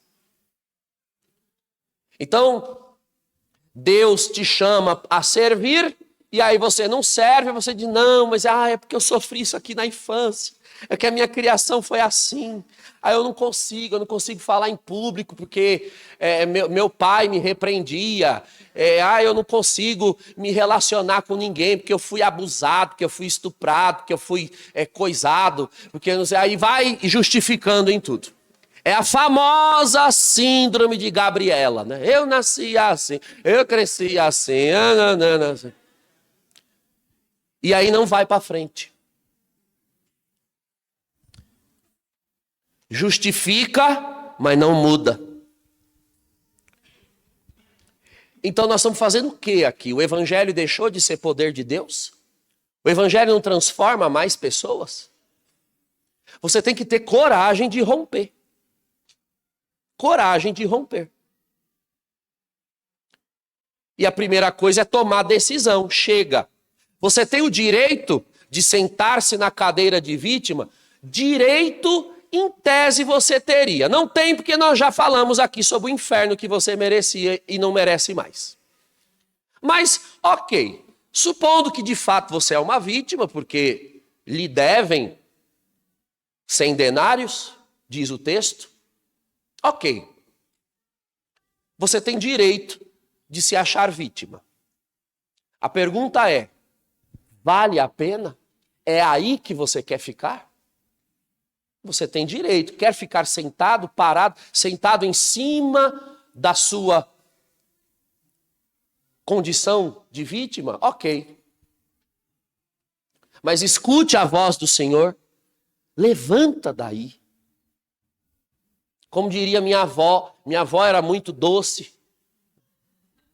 Então, Deus te chama a servir, e aí você não serve, você diz, não, mas é porque eu sofri isso aqui na infância, é que a minha criação foi assim, aí eu não consigo falar em público, porque meu pai me repreendia, eu não consigo me relacionar com ninguém, porque eu fui abusado, porque eu fui estuprado, porque eu fui coisado, porque não sei, aí vai justificando em tudo. É a famosa síndrome de Gabriela, né? Eu nasci assim, eu cresci assim, assim. E aí não vai para frente. Justifica, mas não muda. Então nós estamos fazendo o que aqui? O evangelho deixou de ser poder de Deus? O evangelho não transforma mais pessoas? Você tem que ter coragem de romper. Coragem de romper. E a primeira coisa é tomar decisão. Chega. Você tem o direito de sentar-se na cadeira de vítima? Direito, em tese, você teria. Não tem, porque nós já falamos aqui sobre o inferno que você merecia e não merece mais. Mas, ok. Supondo que de fato você é uma vítima, porque lhe devem 100 denários, diz o texto. Ok. Você tem direito de se achar vítima. A pergunta é, vale a pena? É aí que você quer ficar? Você tem direito. Quer ficar sentado, parado, sentado em cima da sua condição de vítima? Ok. Mas escute a voz do Senhor. Levanta daí. Como diria minha avó era muito doce.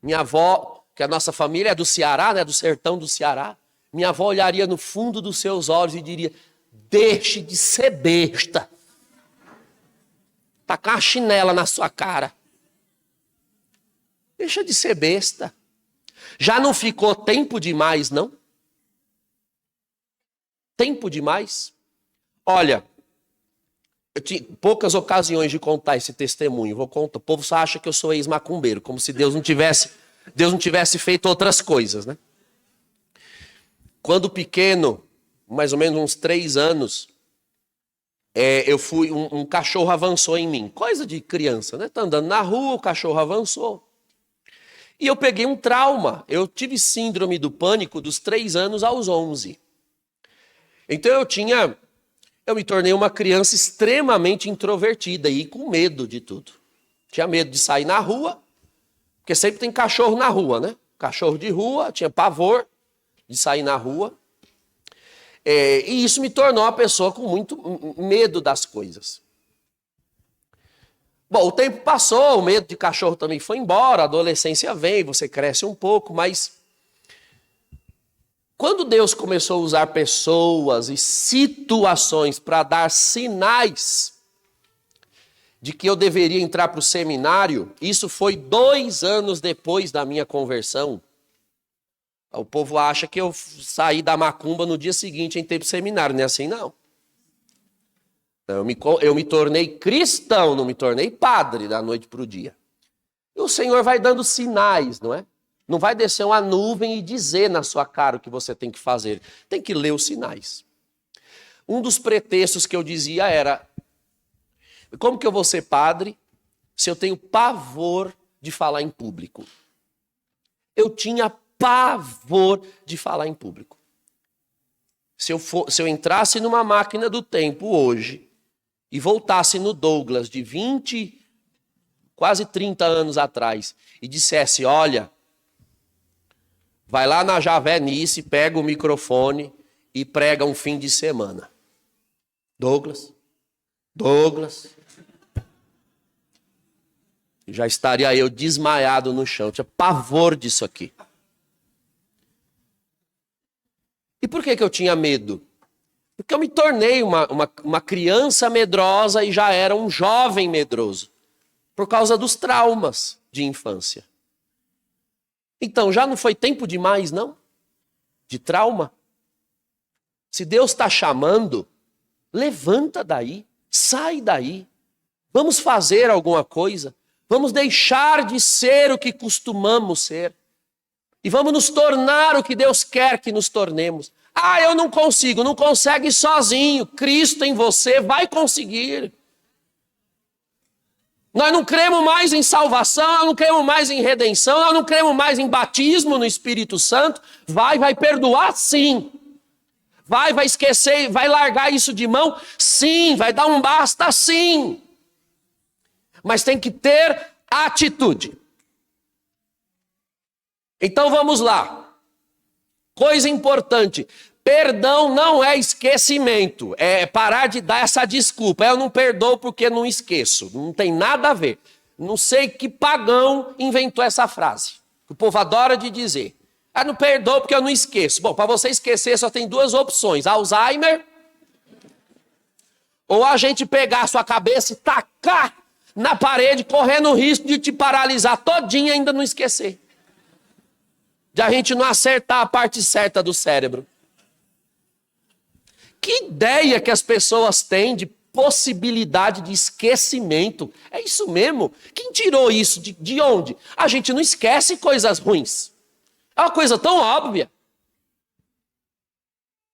Minha avó, que a nossa família é do Ceará, né, do sertão do Ceará. Minha avó olharia no fundo dos seus olhos e diria, deixe de ser besta. Tacar uma chinela na sua cara. Deixa de ser besta. Já não ficou tempo demais, não? Tempo demais? Olha, eu tinha poucas ocasiões de contar esse testemunho. Vou contar. O povo só acha que eu sou ex-macumbeiro, como se Deus não tivesse feito outras coisas, né? Quando pequeno, mais ou menos uns 3 anos, eu fui, um cachorro avançou em mim. Coisa de criança, né? Tá andando na rua, o cachorro avançou. E eu peguei um trauma. Eu tive síndrome do pânico dos 3 anos aos 11. Então eu me tornei uma criança extremamente introvertida e com medo de tudo. Tinha medo de sair na rua, porque sempre tem cachorro na rua, né? Cachorro de rua, tinha pavor de sair na rua. E isso me tornou uma pessoa com muito medo das coisas. Bom, o tempo passou, o medo de cachorro também foi embora, a adolescência vem, você cresce um pouco, mas quando Deus começou a usar pessoas e situações para dar sinais de que eu deveria entrar para o seminário, isso foi 2 anos depois da minha conversão. O povo acha que eu saí da macumba no dia seguinte e entrei para o seminário, não é assim não. Eu me tornei cristão, não me tornei padre da noite para o dia. E o Senhor vai dando sinais, não é? Não vai descer uma nuvem e dizer na sua cara o que você tem que fazer. Tem que ler os sinais. Um dos pretextos que eu dizia era, como que eu vou ser padre se eu tenho pavor de falar em público? Eu tinha pavor de falar em público. Se eu entrasse numa máquina do tempo hoje e voltasse no Douglas de 20, quase 30 anos atrás e dissesse, olha, vai lá na Javenice, pega o microfone e prega um fim de semana. Douglas. Já estaria eu desmaiado no chão. Eu tinha pavor disso aqui. E por que eu tinha medo? Porque eu me tornei uma criança medrosa e já era um jovem medroso. Por causa dos traumas de infância. Então, já não foi tempo demais, não? De trauma? Se Deus está chamando, levanta daí, sai daí. Vamos fazer alguma coisa. Vamos deixar de ser o que costumamos ser. E vamos nos tornar o que Deus quer que nos tornemos. Ah, eu não consigo. Não consegue sozinho. Cristo em você vai conseguir. Nós não cremos mais em salvação, nós não cremos mais em redenção, nós não cremos mais em batismo no Espírito Santo. Vai perdoar sim. Vai esquecer, vai largar isso de mão? Sim. Vai dar um basta? Sim. Mas tem que ter atitude. Então vamos lá. Coisa importante. Perdão não é esquecimento. É parar de dar essa desculpa. Eu não perdoo porque não esqueço. Não tem nada a ver. Não sei que pagão inventou essa frase. O povo adora de dizer. Ah, não perdoo porque eu não esqueço. Bom, para você esquecer só tem duas opções. Alzheimer. Ou a gente pegar a sua cabeça e tacar na parede, correndo o risco de te paralisar todinha e ainda não esquecer. De a gente não acertar a parte certa do cérebro. Que ideia que as pessoas têm de possibilidade de esquecimento. É isso mesmo? Quem tirou isso? De onde? A gente não esquece coisas ruins. É uma coisa tão óbvia.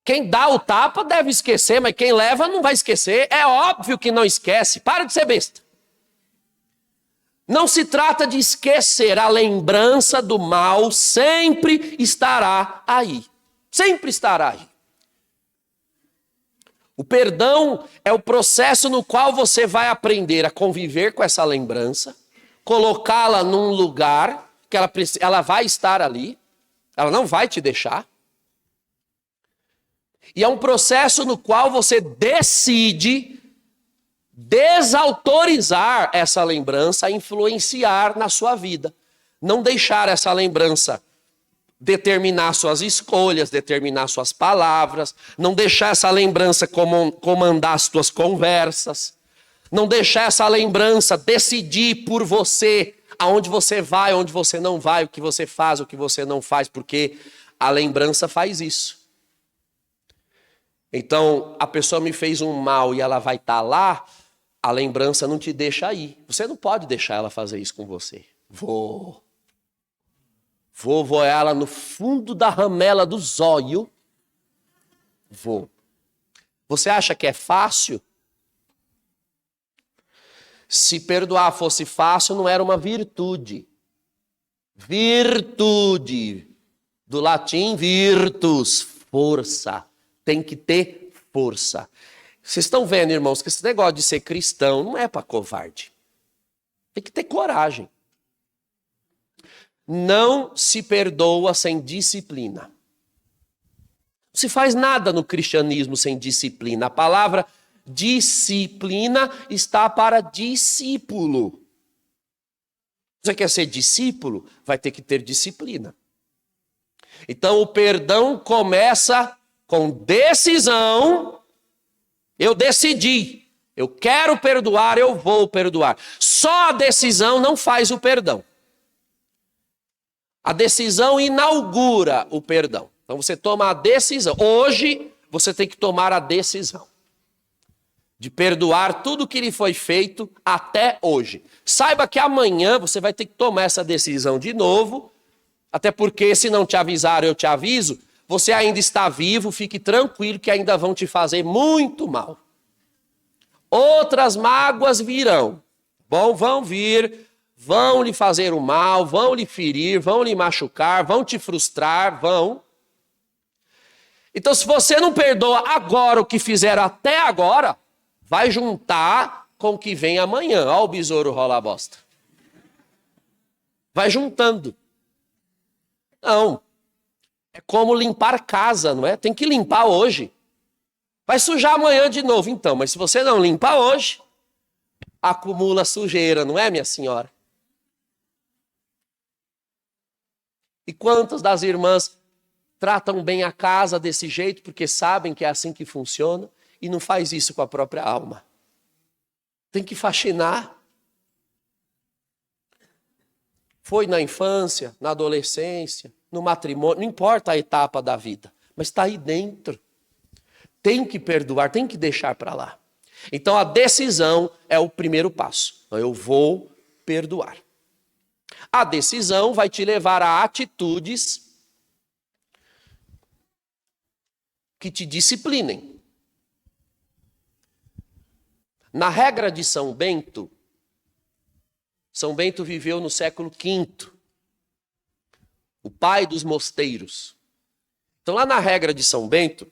Quem dá o tapa deve esquecer, mas quem leva não vai esquecer. É óbvio que não esquece. Para de ser besta. Não se trata de esquecer. A lembrança do mal sempre estará aí. Sempre estará aí. O perdão é o processo no qual você vai aprender a conviver com essa lembrança, colocá-la num lugar que ela vai estar ali, ela não vai te deixar. E é um processo no qual você decide desautorizar essa lembrança a influenciar na sua vida. Não deixar essa lembrança determinar suas escolhas, determinar suas palavras, não deixar essa lembrança comandar as suas conversas, não deixar essa lembrança decidir por você aonde você vai, onde você não vai, o que você faz, o que você não faz, porque a lembrança faz isso. Então, a pessoa me fez um mal e ela vai estar lá, a lembrança não te deixa ir. Você não pode deixar ela fazer isso com você. Vou ela no fundo da ramela do zóio. Vou. Você acha que é fácil? Se perdoar fosse fácil, não era uma virtude. Virtude. Do latim, virtus, força. Tem que ter força. Vocês estão vendo, irmãos, que esse negócio de ser cristão não é para covarde. Tem que ter coragem. Não se perdoa sem disciplina. Não se faz nada no cristianismo sem disciplina. A palavra disciplina está para discípulo. Você quer ser discípulo? Vai ter que ter disciplina. Então o perdão começa com decisão. Eu decidi. Eu quero perdoar, eu vou perdoar. Só a decisão não faz o perdão. A decisão inaugura o perdão. Então você toma a decisão. Hoje você tem que tomar a decisão de perdoar tudo que lhe foi feito até hoje. Saiba que amanhã você vai ter que tomar essa decisão de novo, até porque se não te avisaram, eu te aviso, você ainda está vivo, fique tranquilo que ainda vão te fazer muito mal. Outras mágoas virão. Bom, vão vir. Vão lhe fazer o mal, vão lhe ferir, vão lhe machucar, vão te frustrar, vão. Então, se você não perdoa agora o que fizeram até agora, vai juntar com o que vem amanhã. Olha o besouro rolar a bosta. Vai juntando. Não. É como limpar casa, não é? Tem que limpar hoje. Vai sujar amanhã de novo, então. Mas se você não limpa hoje, acumula sujeira, não é, minha senhora? E quantas das irmãs tratam bem a casa desse jeito porque sabem que é assim que funciona e não faz isso com a própria alma? Tem que faxinar. Foi na infância, na adolescência, no matrimônio, não importa a etapa da vida, mas está aí dentro. Tem que perdoar, tem que deixar para lá. Então a decisão é o primeiro passo. Eu vou perdoar. A decisão vai te levar a atitudes que te disciplinem. Na regra de São Bento viveu no século V, o pai dos mosteiros. Então, lá na regra de São Bento,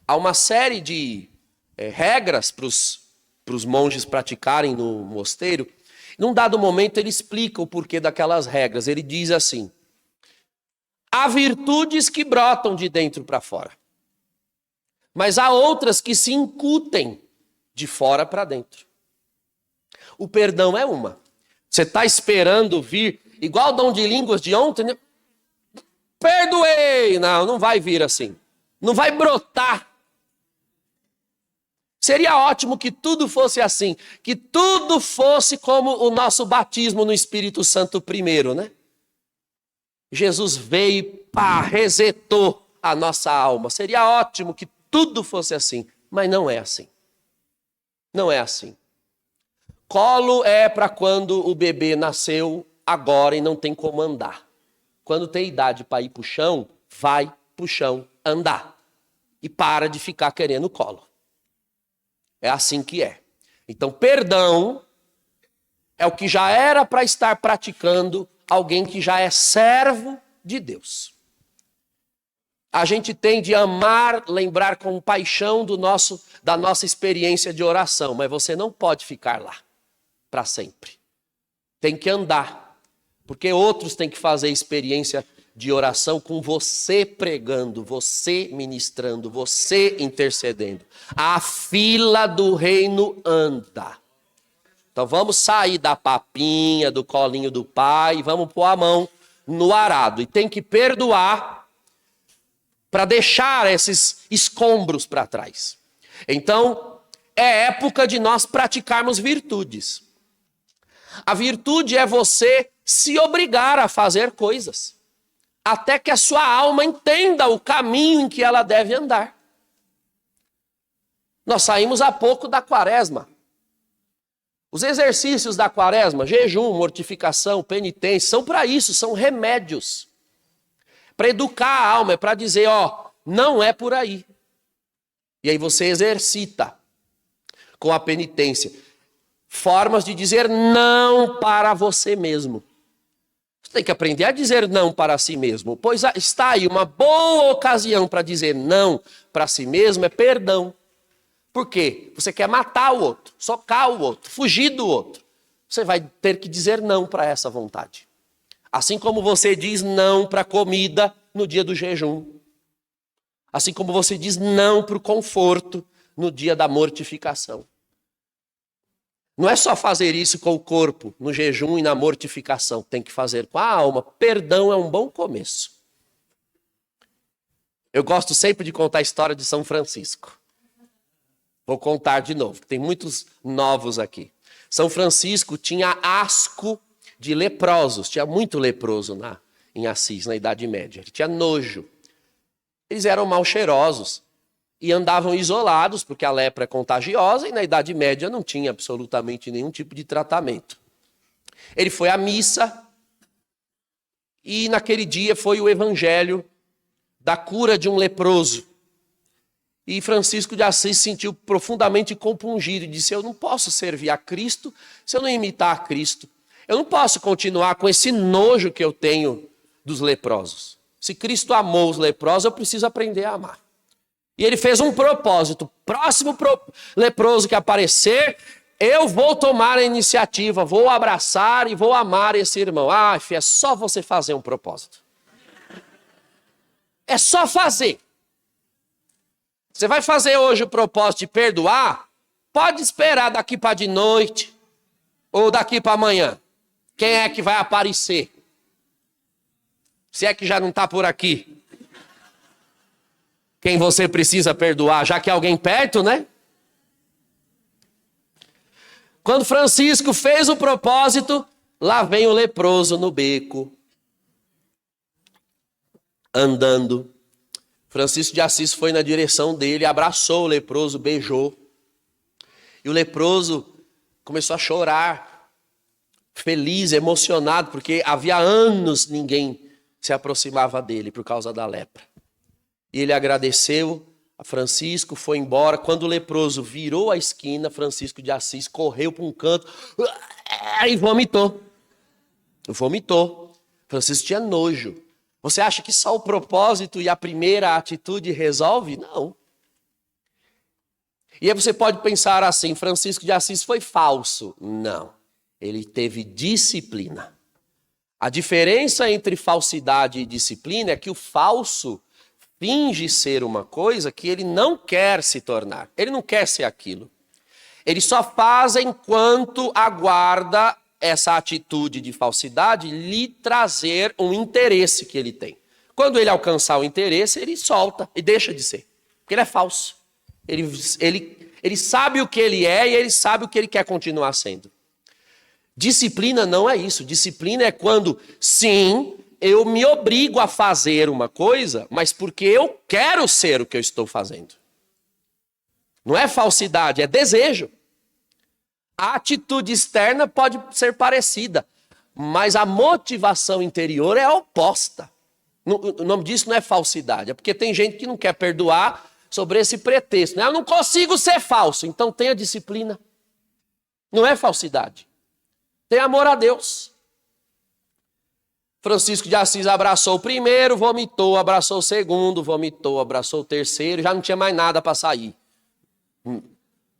há uma série de regras para os monges praticarem no mosteiro. Num dado momento, ele explica o porquê daquelas regras. Ele diz assim: há virtudes que brotam de dentro para fora, mas há outras que se incutem de fora para dentro. O perdão é uma. Você está esperando vir, igual o dom de línguas de ontem, né? Perdoei! Não vai vir assim. Não vai brotar. Seria ótimo que tudo fosse assim, que tudo fosse como o nosso batismo no Espírito Santo primeiro, né? Jesus veio e resetou a nossa alma. Seria ótimo que tudo fosse assim, mas não é assim. Não é assim. Colo é para quando o bebê nasceu agora e não tem como andar. Quando tem idade para ir para o chão, vai para o chão andar. E para de ficar querendo colo. É assim que é. Então, perdão é o que já era para estar praticando alguém que já é servo de Deus. A gente tem de amar, lembrar com paixão da nossa experiência de oração, mas você não pode ficar lá para sempre. Tem que andar, porque outros têm que fazer experiência de oração com você pregando, você ministrando, você intercedendo. A fila do reino anda. Então vamos sair da papinha, do colinho do pai, e vamos pôr a mão no arado. E tem que perdoar para deixar esses escombros para trás. Então, é época de nós praticarmos virtudes. A virtude é você se obrigar a fazer coisas, até que a sua alma entenda o caminho em que ela deve andar. Nós saímos há pouco da quaresma. Os exercícios da quaresma, jejum, mortificação, penitência, são para isso, são remédios. Para educar a alma, é para dizer, não é por aí. E aí você exercita com a penitência formas de dizer não para você mesmo. Você tem que aprender a dizer não para si mesmo, pois está aí uma boa ocasião para dizer não para si mesmo, é perdão. Por quê? Você quer matar o outro, socar o outro, fugir do outro. Você vai ter que dizer não para essa vontade. Assim como você diz não para a comida no dia do jejum. Assim como você diz não para o conforto no dia da mortificação. Não é só fazer isso com o corpo, no jejum e na mortificação. Tem que fazer com a alma. Perdão é um bom começo. Eu gosto sempre de contar a história de São Francisco. Vou contar de novo, tem muitos novos aqui. São Francisco tinha asco de leprosos. Tinha muito leproso em Assis, na Idade Média. Ele tinha nojo. Eles eram mal cheirosos e andavam isolados, porque a lepra é contagiosa e na Idade Média não tinha absolutamente nenhum tipo de tratamento. Ele foi à missa e naquele dia foi o evangelho da cura de um leproso. E Francisco de Assis se sentiu profundamente compungido e disse: eu não posso servir a Cristo se eu não imitar a Cristo. Eu não posso continuar com esse nojo que eu tenho dos leprosos. Se Cristo amou os leprosos, eu preciso aprender a amar. E ele fez um propósito. Próximo leproso que aparecer, eu vou tomar a iniciativa, vou abraçar e vou amar esse irmão. Filho, é só você fazer um propósito. É só fazer. Você vai fazer hoje o propósito de perdoar? Pode esperar daqui para de noite ou daqui para amanhã. Quem é que vai aparecer? Se é que já não está por aqui. Quem você precisa perdoar, já que alguém perto, né? Quando Francisco fez o propósito, lá vem o leproso no beco, andando. Francisco de Assis foi na direção dele, abraçou o leproso, beijou. E o leproso começou a chorar. feliz, emocionado, porque havia anos ninguém se aproximava dele por causa da lepra. E ele agradeceu a Francisco, foi embora. Quando o leproso virou a esquina, Francisco de Assis correu para um canto e vomitou. Vomitou. Francisco tinha nojo. Você acha que só o propósito e a primeira atitude resolve? Não. E aí você pode pensar assim, Francisco de Assis foi falso. Não. Ele teve disciplina. A diferença entre falsidade e disciplina é que o falso finge ser uma coisa que ele não quer se tornar. Ele não quer ser aquilo. Ele só faz enquanto aguarda essa atitude de falsidade lhe trazer um interesse que ele tem. Quando ele alcançar o interesse, ele solta e deixa de ser. Porque ele é falso. Ele sabe o que ele é e ele sabe o que ele quer continuar sendo. Disciplina não é isso. Disciplina é quando, sim, eu me obrigo a fazer uma coisa, mas porque eu quero ser o que eu estou fazendo. Não é falsidade, é desejo. A atitude externa pode ser parecida, mas a motivação interior é a oposta. O nome disso não é falsidade, é porque tem gente que não quer perdoar sobre esse pretexto. Né? Eu não consigo ser falso, então tenha disciplina. Não é falsidade. Tem amor a Deus. Francisco de Assis abraçou o primeiro, vomitou, abraçou o segundo, vomitou, abraçou o terceiro, já não tinha mais nada para sair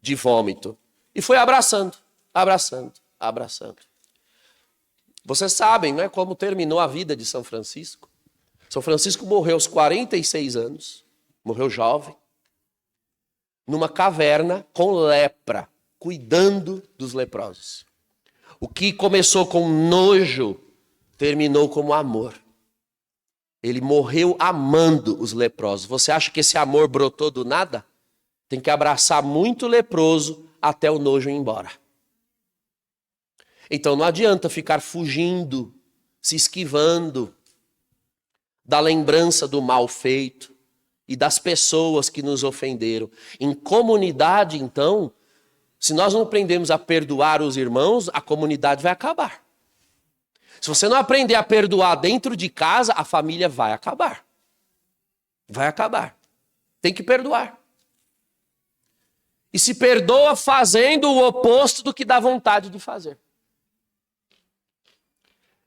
de vômito. E foi abraçando, abraçando, abraçando. Vocês sabem, né, como terminou a vida de São Francisco? São Francisco morreu aos 46 anos, morreu jovem, numa caverna com lepra, cuidando dos leprosos. O que começou com nojo, terminou como amor. Ele morreu amando os leprosos. Você acha que esse amor brotou do nada? Tem que abraçar muito leproso até o nojo ir embora. Então não adianta ficar fugindo, se esquivando da lembrança do mal feito e das pessoas que nos ofenderam. Em comunidade, então, se nós não aprendemos a perdoar os irmãos, a comunidade vai acabar. Se você não aprender a perdoar dentro de casa, a família vai acabar. Vai acabar. Tem que perdoar. E se perdoa fazendo o oposto do que dá vontade de fazer.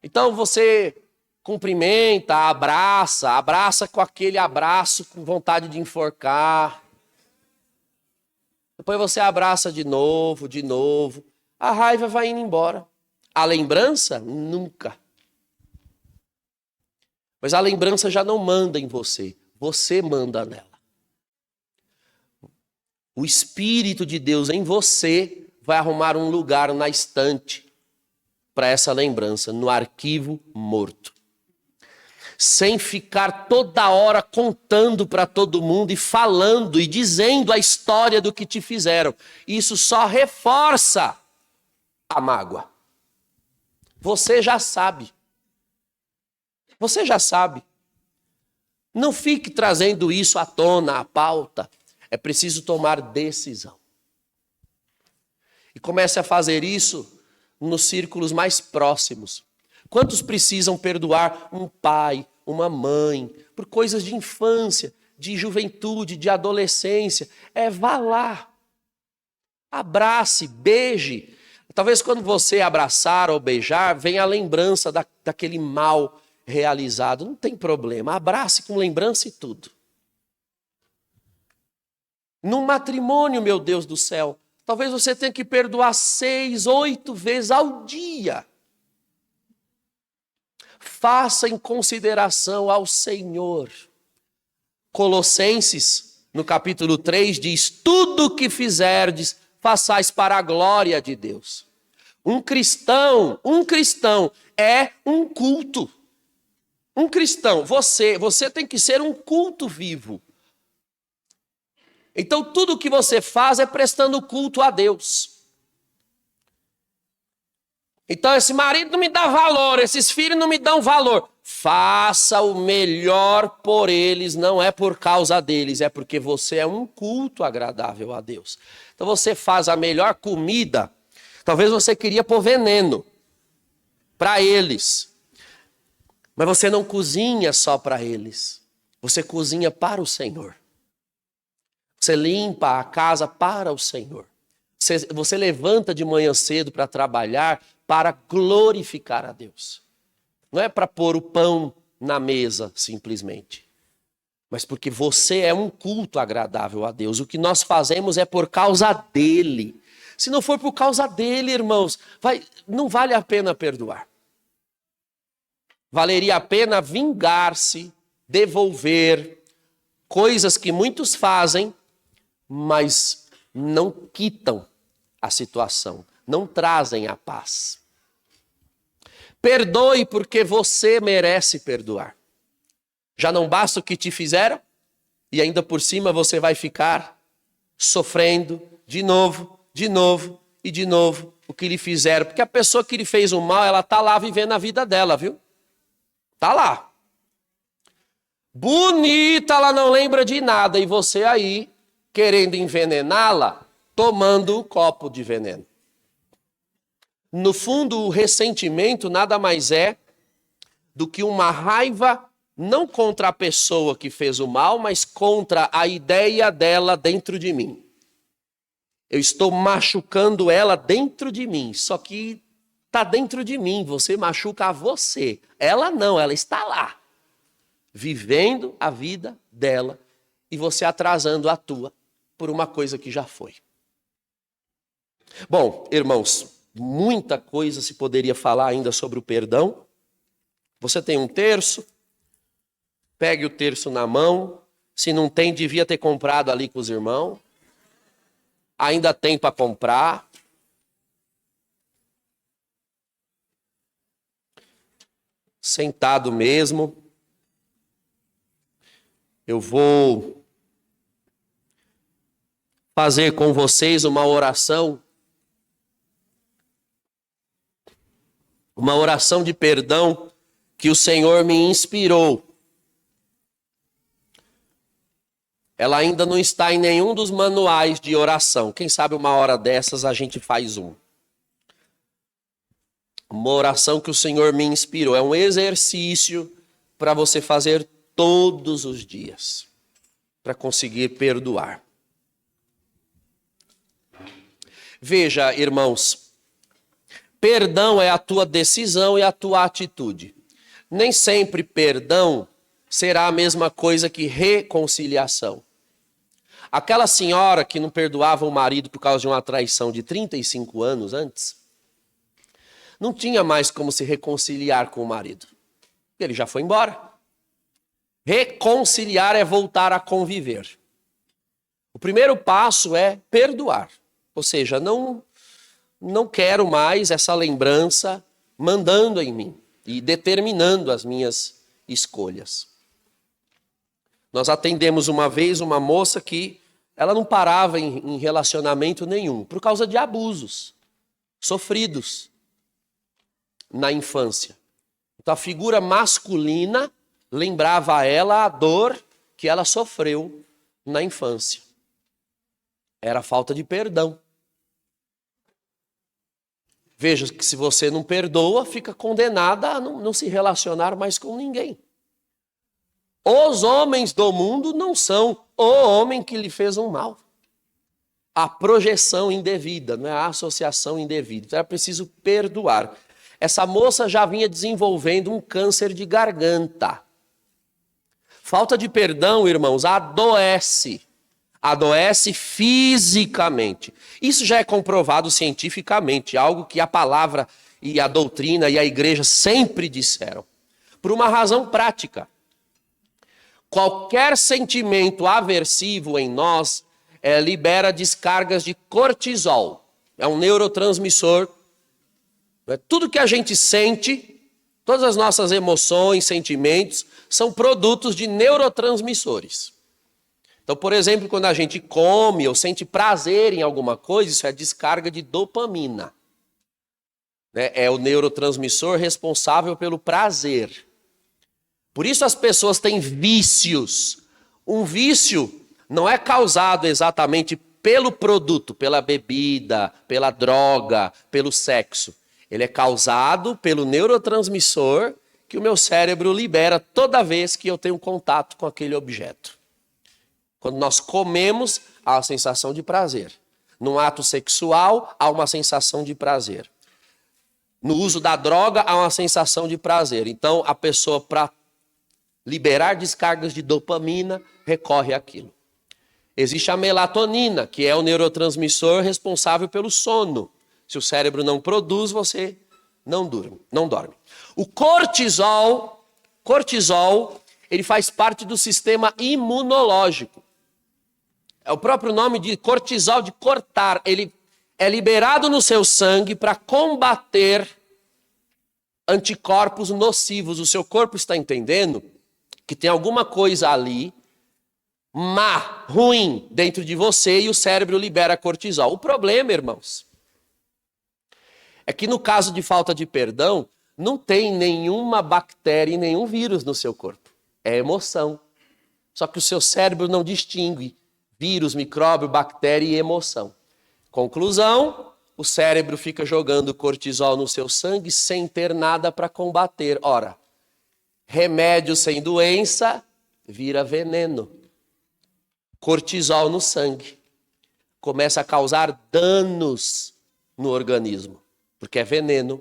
Então você cumprimenta, abraça com aquele abraço com vontade de enforcar. Depois você abraça de novo. A raiva vai indo embora. A lembrança, nunca. Mas a lembrança já não manda em você. Você manda nela. O Espírito de Deus em você vai arrumar um lugar na estante para essa lembrança, no arquivo morto. Sem ficar toda hora contando para todo mundo e falando e dizendo a história do que te fizeram. Isso só reforça a mágoa. Você já sabe. Você já sabe. Não fique trazendo isso à tona, à pauta. É preciso tomar decisão. E comece a fazer isso nos círculos mais próximos. Quantos precisam perdoar um pai, uma mãe, por coisas de infância, de juventude, de adolescência? Vá lá. Abrace, beije. Talvez quando você abraçar ou beijar, venha a lembrança daquele mal realizado. Não tem problema. Abrace com lembrança e tudo. Num matrimônio, meu Deus do céu, talvez você tenha que perdoar 6, 8 vezes ao dia. Faça em consideração ao Senhor. Colossenses, no capítulo 3, diz: tudo o que fizerdes, façais para a glória de Deus. Um cristão é um culto. Um cristão, você tem que ser um culto vivo. Então tudo o que você faz é prestando culto a Deus. Então esse marido não me dá valor, esses filhos não me dão valor. Faça o melhor por eles, não é por causa deles, é porque você é um culto agradável a Deus. Então você faz a melhor comida, talvez você queria pôr veneno. para eles. Mas você não cozinha só para eles. Você cozinha para o Senhor. Você limpa a casa para o Senhor. Você levanta de manhã cedo para trabalhar, para glorificar a Deus. Não é para pôr o pão na mesa, simplesmente. Mas porque você é um culto agradável a Deus. O que nós fazemos é por causa dele. Se não for por causa dele, irmãos, não vale a pena perdoar. Valeria a pena vingar-se, devolver coisas que muitos fazem, mas não quitam a situação, não trazem a paz. Perdoe porque você merece perdoar. Já não basta o que te fizeram? E ainda por cima você vai ficar sofrendo de novo e de novo o que lhe fizeram. Porque a pessoa que lhe fez o mal, ela está lá vivendo a vida dela, viu? Está lá. Bonita, ela não lembra de nada. E você aí, querendo envenená-la, tomando um copo de veneno. No fundo, o ressentimento nada mais é do que uma raiva, não contra a pessoa que fez o mal, mas contra a ideia dela dentro de mim. Eu estou machucando ela dentro de mim, só que está dentro de mim, você machuca a você. Ela não, ela está lá, vivendo a vida dela e você atrasando a tua por uma coisa que já foi. Bom, irmãos, muita coisa se poderia falar ainda sobre o perdão. Você tem um terço, pegue o terço na mão. Se não tem, devia ter comprado ali com os irmãos. Ainda tem para comprar. Sentado mesmo. Eu vou fazer com vocês uma oração. Uma oração de perdão que o Senhor me inspirou. Ela ainda não está em nenhum dos manuais de oração. Quem sabe uma hora dessas a gente faz um. Uma oração que o Senhor me inspirou. É um exercício para você fazer todos os dias. Para conseguir perdoar. Veja, irmãos. Perdão é a tua decisão e a tua atitude. Nem sempre perdão será a mesma coisa que reconciliação. Aquela senhora que não perdoava o marido por causa de uma traição de 35 anos antes, não tinha mais como se reconciliar com o marido. Ele já foi embora. Reconciliar é voltar a conviver. O primeiro passo é perdoar. Ou seja, não quero mais essa lembrança mandando em mim e determinando as minhas escolhas. Nós atendemos uma vez uma moça que ela não parava em relacionamento nenhum por causa de abusos sofridos na infância. Então a figura masculina lembrava a ela a dor que ela sofreu na infância. Era falta de perdão. Veja que se você não perdoa, fica condenada a não se relacionar mais com ninguém. Os homens do mundo não são o homem que lhe fez um mal. A projeção indevida, não é a associação indevida. Então é preciso perdoar. Essa moça já vinha desenvolvendo um câncer de garganta. Falta de perdão, irmãos, adoece. Adoece fisicamente. Isso já é comprovado cientificamente, algo que a palavra e a doutrina e a igreja sempre disseram. Por uma razão prática. Qualquer sentimento aversivo em nós libera descargas de cortisol. É um neurotransmissor. Tudo que a gente sente, todas as nossas emoções, sentimentos, são produtos de neurotransmissores. Então, por exemplo, quando a gente come ou sente prazer em alguma coisa, isso é descarga de dopamina. É o neurotransmissor responsável pelo prazer. Por isso as pessoas têm vícios. Um vício não é causado exatamente pelo produto, pela bebida, pela droga, pelo sexo. Ele é causado pelo neurotransmissor que o meu cérebro libera toda vez que eu tenho contato com aquele objeto. Quando nós comemos, há uma sensação de prazer. No ato sexual, há uma sensação de prazer. No uso da droga, há uma sensação de prazer. Então, a pessoa, para liberar descargas de dopamina, recorre àquilo. Existe a melatonina, que é o neurotransmissor responsável pelo sono. Se o cérebro não produz, você não dorme. O cortisol, ele faz parte do sistema imunológico. É o próprio nome de cortisol, de cortar. Ele é liberado no seu sangue para combater anticorpos nocivos. O seu corpo está entendendo que tem alguma coisa ali má, ruim dentro de você e o cérebro libera cortisol. O problema, irmãos, é que no caso de falta de perdão, não tem nenhuma bactéria e nenhum vírus no seu corpo. É emoção. Só que o seu cérebro não distingue vírus, micróbio, bactéria e emoção. Conclusão, o cérebro fica jogando cortisol no seu sangue sem ter nada para combater. Ora, remédio sem doença vira veneno. Cortisol no sangue começa a causar danos no organismo, porque é veneno.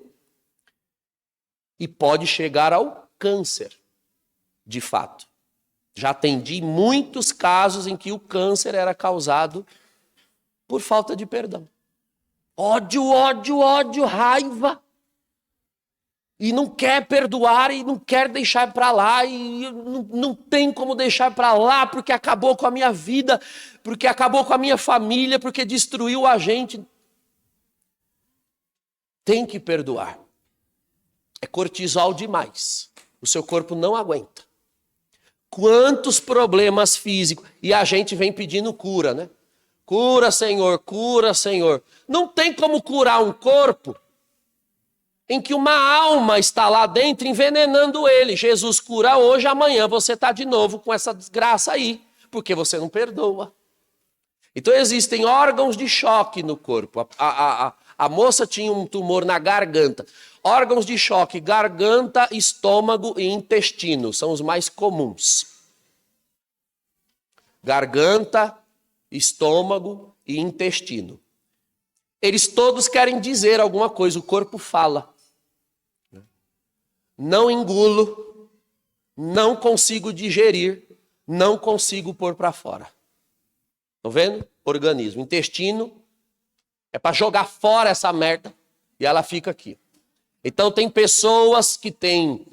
E pode chegar ao câncer, de fato. Já atendi muitos casos em que o câncer era causado por falta de perdão. Ódio, raiva. E não quer perdoar e não quer deixar para lá. E não tem como deixar para lá porque acabou com a minha vida, porque acabou com a minha família, porque destruiu a gente. Tem que perdoar. É cortisol demais. O seu corpo não aguenta. Quantos problemas físicos. E a gente vem pedindo cura, né? Cura, Senhor, cura, Senhor. Não tem como curar um corpo em que uma alma está lá dentro envenenando ele. Jesus cura hoje, amanhã você está de novo com essa desgraça aí, porque você não perdoa. Então existem órgãos de choque no corpo. A moça tinha um tumor na garganta. Órgãos de choque, garganta, estômago e intestino são os mais comuns. Garganta, estômago e intestino. Eles todos querem dizer alguma coisa, o corpo fala. Não engulo, não consigo digerir, não consigo pôr para fora. Estão vendo? Organismo. Intestino é para jogar fora essa merda e ela fica aqui. Então tem pessoas que têm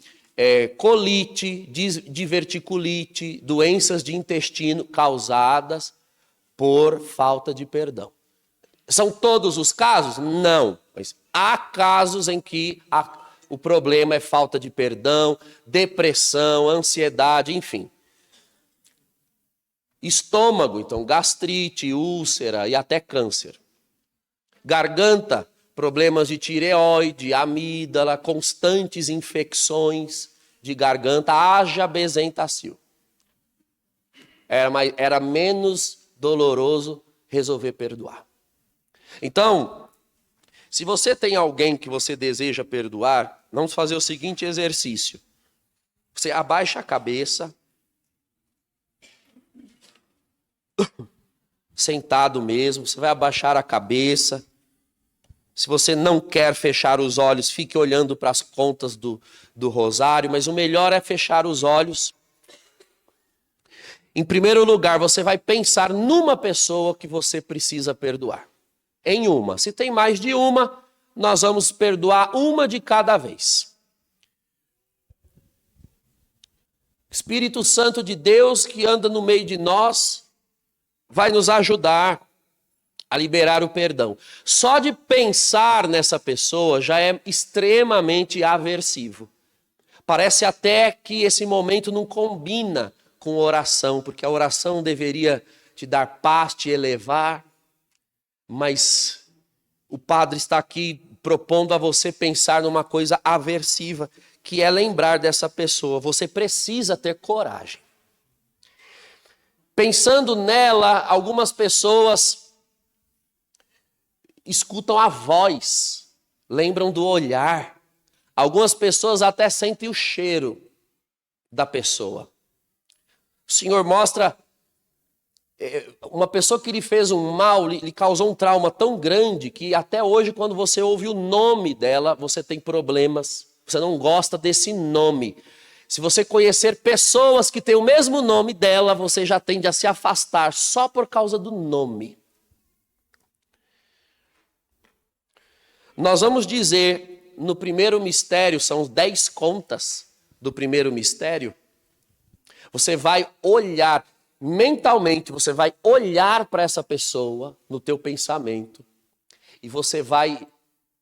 colite, diverticulite, doenças de intestino causadas por falta de perdão. São todos os casos? Não. Mas há casos em que o problema é falta de perdão, depressão, ansiedade, enfim. Estômago, então, gastrite, úlcera e até câncer. Garganta, problemas de tireoide, amígdala, constantes infecções de garganta, haja Bezentacil. Era menos doloroso resolver perdoar. Então, se você tem alguém que você deseja perdoar, vamos fazer o seguinte exercício. Você abaixa a cabeça, sentado mesmo, você vai abaixar a cabeça. Se você não quer fechar os olhos, fique olhando para as contas do rosário, mas o melhor é fechar os olhos. Em primeiro lugar, você vai pensar numa pessoa que você precisa perdoar. Em uma. Se tem mais de uma, nós vamos perdoar uma de cada vez. Espírito Santo de Deus que anda no meio de nós, vai nos ajudar a liberar o perdão. Só de pensar nessa pessoa já é extremamente aversivo. Parece até que esse momento não combina com oração, porque a oração deveria te dar paz, te elevar, mas o padre está aqui propondo a você pensar numa coisa aversiva, que é lembrar dessa pessoa. Você precisa ter coragem. Pensando nela, algumas pessoas escutam a voz lembram do olhar. Algumas pessoas até sentem o cheiro da pessoa. O Senhor mostra uma pessoa que lhe fez um mal, lhe causou um trauma tão grande que até hoje, quando você ouve o nome dela, você tem problemas. Você não gosta desse nome. Se você conhecer pessoas que têm o mesmo nome dela, você já tende a se afastar só por causa do nome. Nós vamos dizer, no primeiro mistério, são 10 contas do primeiro mistério, você vai olhar, mentalmente, você vai olhar para essa pessoa no teu pensamento e você vai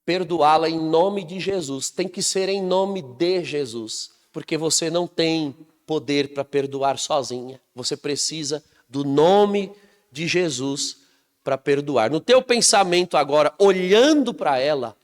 perdoá-la em nome de Jesus. Tem que ser em nome de Jesus, porque você não tem poder para perdoar sozinha. Você precisa do nome de Jesus para perdoar. No teu pensamento agora, olhando para ela,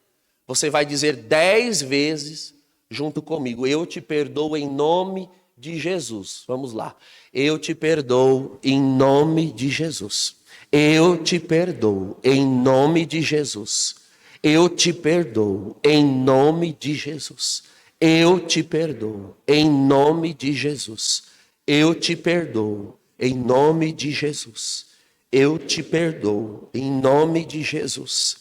você vai dizer 10 vezes junto comigo: eu te perdoo em nome de Jesus. Vamos lá. Eu te perdoo em nome de Jesus. Eu te perdoo em nome de Jesus. Eu te perdoo em nome de Jesus. Eu te perdoo em nome de Jesus. Eu te perdoo em nome de Jesus. Eu te perdoo em nome de Jesus.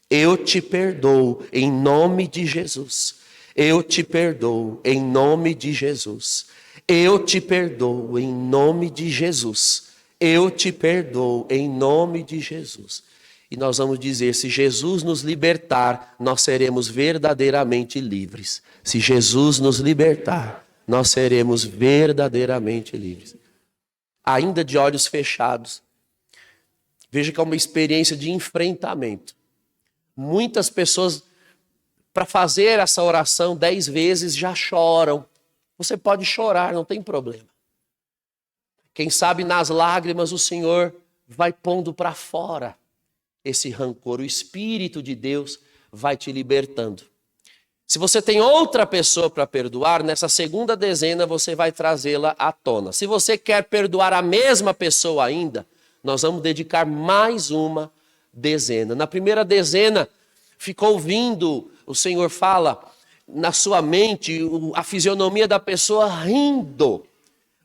Eu te perdoo em nome de Jesus. Eu te perdoo em nome de Jesus. Eu te perdoo em nome de Jesus. Eu te perdoo em nome de Jesus. E nós vamos dizer, se Jesus nos libertar, nós seremos verdadeiramente livres. Se Jesus nos libertar, nós seremos verdadeiramente livres. Ainda de olhos fechados, veja que é uma experiência de enfrentamento. Muitas pessoas, para fazer essa oração 10 vezes, já choram. Você pode chorar, não tem problema. Quem sabe nas lágrimas o Senhor vai pondo para fora esse rancor. O Espírito de Deus vai te libertando. Se você tem outra pessoa para perdoar, nessa segunda dezena você vai trazê-la à tona. Se você quer perdoar a mesma pessoa ainda, nós vamos dedicar mais uma dezena. Na primeira dezena, ficou vindo, o Senhor fala, na sua mente, a fisionomia da pessoa rindo.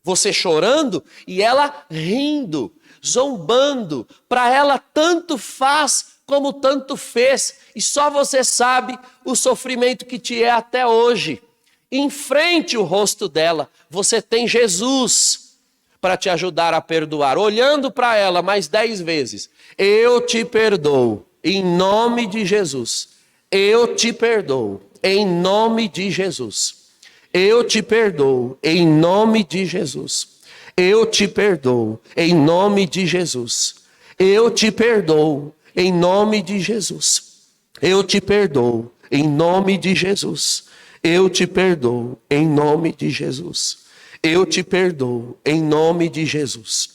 Você chorando e ela rindo, zombando. Para ela tanto faz como tanto fez. E só você sabe o sofrimento que te é até hoje. Enfrente o rosto dela. Você tem Jesus para te ajudar a perdoar. Olhando para ela mais 10 vezes. Eu te perdoo em nome de Jesus. Eu te perdoo em nome de Jesus. Eu te perdoo em nome de Jesus. Eu te perdoo em nome de Jesus. Eu te perdoo em nome de Jesus. Eu te perdoo em nome de Jesus. Eu te perdoo em nome de Jesus. Eu te perdoo em nome de Jesus.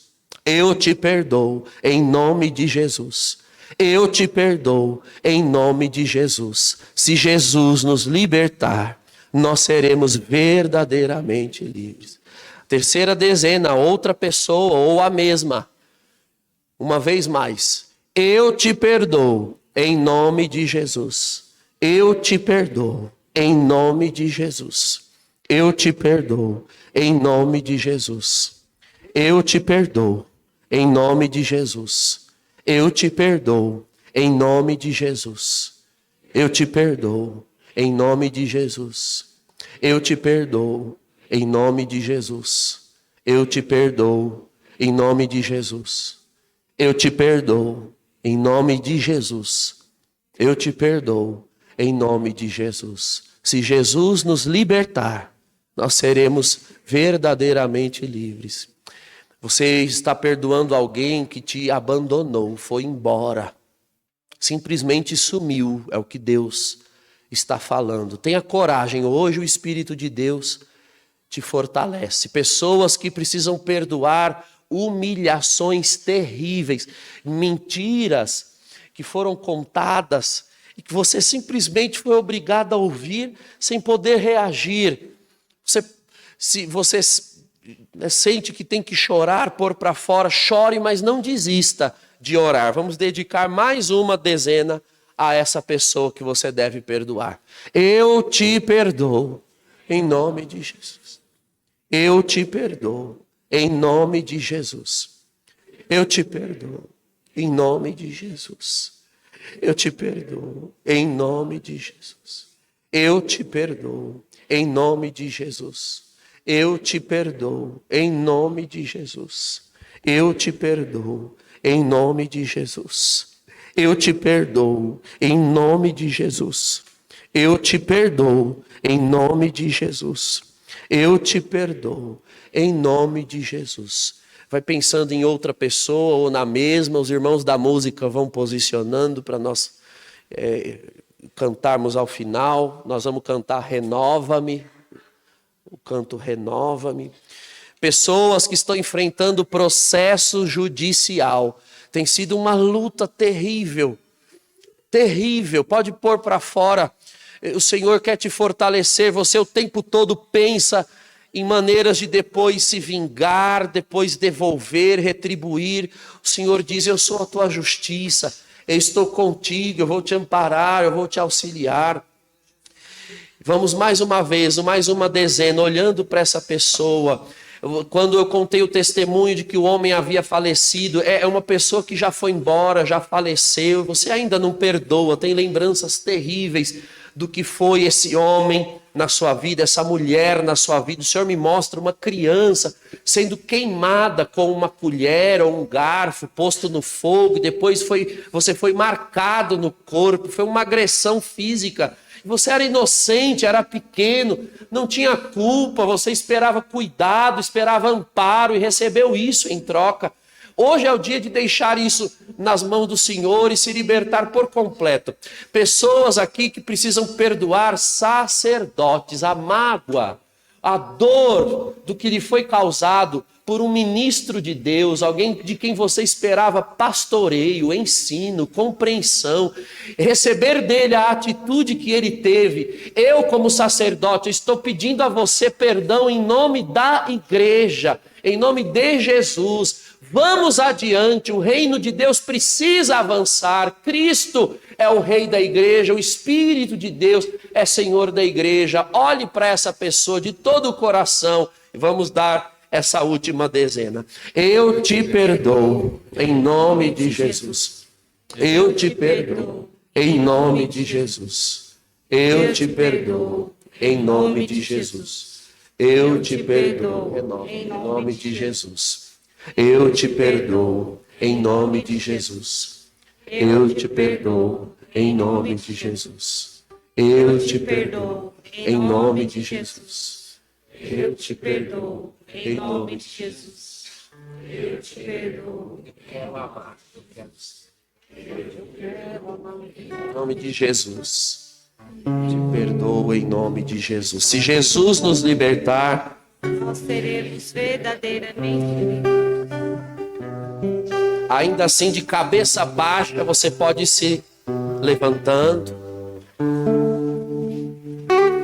Eu te perdoo em nome de Jesus. Eu te perdoo em nome de Jesus. Se Jesus nos libertar, nós seremos verdadeiramente livres. Terceira dezena, outra pessoa ou a mesma. Uma vez mais. Eu te perdoo em nome de Jesus. Eu te perdoo em nome de Jesus. Eu te perdoo em nome de Jesus. Eu te perdoo em nome de Jesus. Eu te perdoo em nome de Jesus. Eu te perdoo em nome de Jesus. Eu te perdoo em nome de Jesus. Eu te perdoo em nome de Jesus. Eu te perdoo em nome de Jesus. Eu te perdoo em nome de Jesus. Se Jesus nos libertar, nós seremos verdadeiramente livres. Você está perdoando alguém que te abandonou, foi embora, simplesmente sumiu, é o que Deus está falando. Tenha coragem, hoje o Espírito de Deus te fortalece. Pessoas que precisam perdoar humilhações terríveis, mentiras que foram contadas e que você simplesmente foi obrigado a ouvir sem poder reagir. Se você sente que tem que chorar, pôr para fora, chore, mas não desista de orar. Vamos dedicar mais uma dezena a essa pessoa que você deve perdoar. Eu te perdoo em nome de Jesus. Eu te perdoo em nome de Jesus. Eu te perdoo em nome de Jesus. Eu te perdoo em nome de Jesus. Eu te perdoo em nome de Jesus. Eu te perdoo em nome de Jesus. Eu te perdoo em nome de Jesus. Eu te perdoo em nome de Jesus. Eu te perdoo em nome de Jesus. Eu te perdoo em nome de Jesus. Vai pensando em outra pessoa ou na mesma, os irmãos da música vão posicionando para nós cantarmos ao final. Nós vamos cantar Renova-me, o canto Renova-me. Pessoas que estão enfrentando processo judicial. Tem sido uma luta terrível, terrível. Pode pôr para fora. O Senhor quer te fortalecer. Você o tempo todo pensa em maneiras de depois se vingar, depois devolver, retribuir. O Senhor diz: eu sou a tua justiça, eu estou contigo, eu vou te amparar, eu vou te auxiliar. Vamos mais uma vez, mais uma dezena, olhando para essa pessoa. Quando eu contei o testemunho de que o homem havia falecido, é uma pessoa que já foi embora, já faleceu, você ainda não perdoa, tem lembranças terríveis do que foi esse homem na sua vida, essa mulher na sua vida. O Senhor me mostra uma criança sendo queimada com uma colher ou um garfo, posto no fogo, e depois você foi marcado no corpo, foi uma agressão física. Você era inocente, era pequeno, não tinha culpa, você esperava cuidado, esperava amparo e recebeu isso em troca. Hoje é o dia de deixar isso nas mãos do Senhor e se libertar por completo. Pessoas aqui que precisam perdoar sacerdotes, a mágoa, a dor do que lhe foi causado por um ministro de Deus, alguém de quem você esperava pastoreio, ensino, compreensão, receber dele a atitude que ele teve. Eu, como sacerdote, estou pedindo a você perdão em nome da igreja, em nome de Jesus. Vamos adiante, o reino de Deus precisa avançar. Cristo é o rei da igreja, o Espírito de Deus é Senhor da igreja. Olhe para essa pessoa de todo o coração e vamos dar essa última dezena. Eu te perdoo em nome de Jesus. Eu te perdoo em nome de Jesus. Eu te perdoo em nome de Jesus. Eu te perdoo em nome de Jesus. Eu te perdoo em nome de Jesus. Eu te perdoo em nome de Jesus. Eu te perdoo em nome de Jesus. Eu te perdoo em nome de Jesus. Eu te perdoo. Quero amar. Eu quero amar em nome de Jesus. Te perdoo em nome de Jesus. Se Jesus nos libertar, nós seremos verdadeiramente livres. Ainda assim, de cabeça baixa, você pode ir se levantando.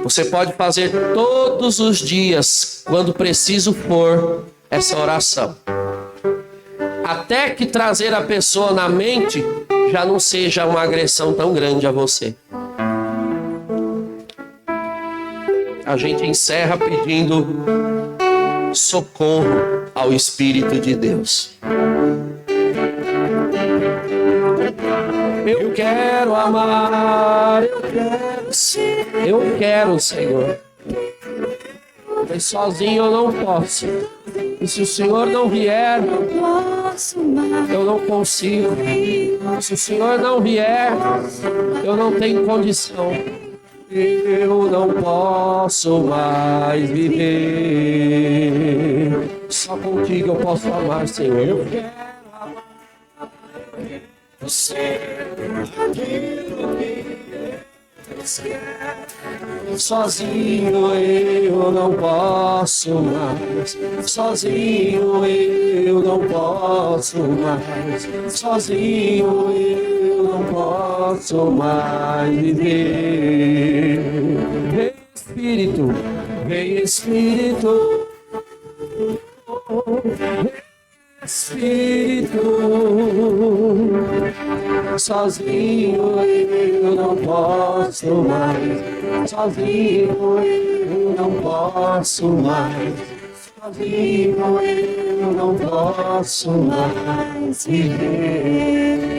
Você pode fazer todos os dias, quando preciso for, essa oração. Até que trazer a pessoa na mente já não seja uma agressão tão grande a você. A gente encerra pedindo socorro ao Espírito de Deus. Eu quero amar, eu quero, Senhor. Mas sozinho eu não posso. E se o Senhor não vier, eu não consigo. Se o Senhor não vier, eu não tenho condição. Eu não posso mais viver. Só contigo eu posso amar, Senhor. Eu quero amar você, aquilo que Deus quer. Sozinho eu não posso mais. Sozinho eu não posso mais. Sozinho eu não posso mais viver. Vem Espírito, vem Espírito, vem Espírito. Sozinho eu não posso mais. Sozinho eu não posso mais. Sozinho eu não posso mais viver.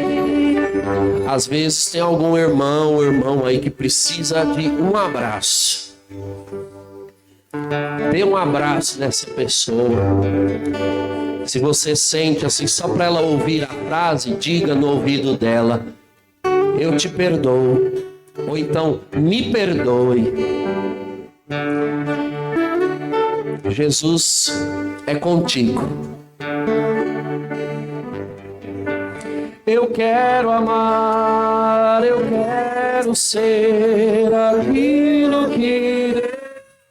Às vezes tem algum irmão ou irmão aí que precisa de um abraço. Dê um abraço nessa pessoa. Se você sente assim, só para ela ouvir a frase, diga no ouvido dela: eu te perdoo. Ou então, me perdoe. Jesus é contigo. Eu quero amar, eu quero ser aquilo que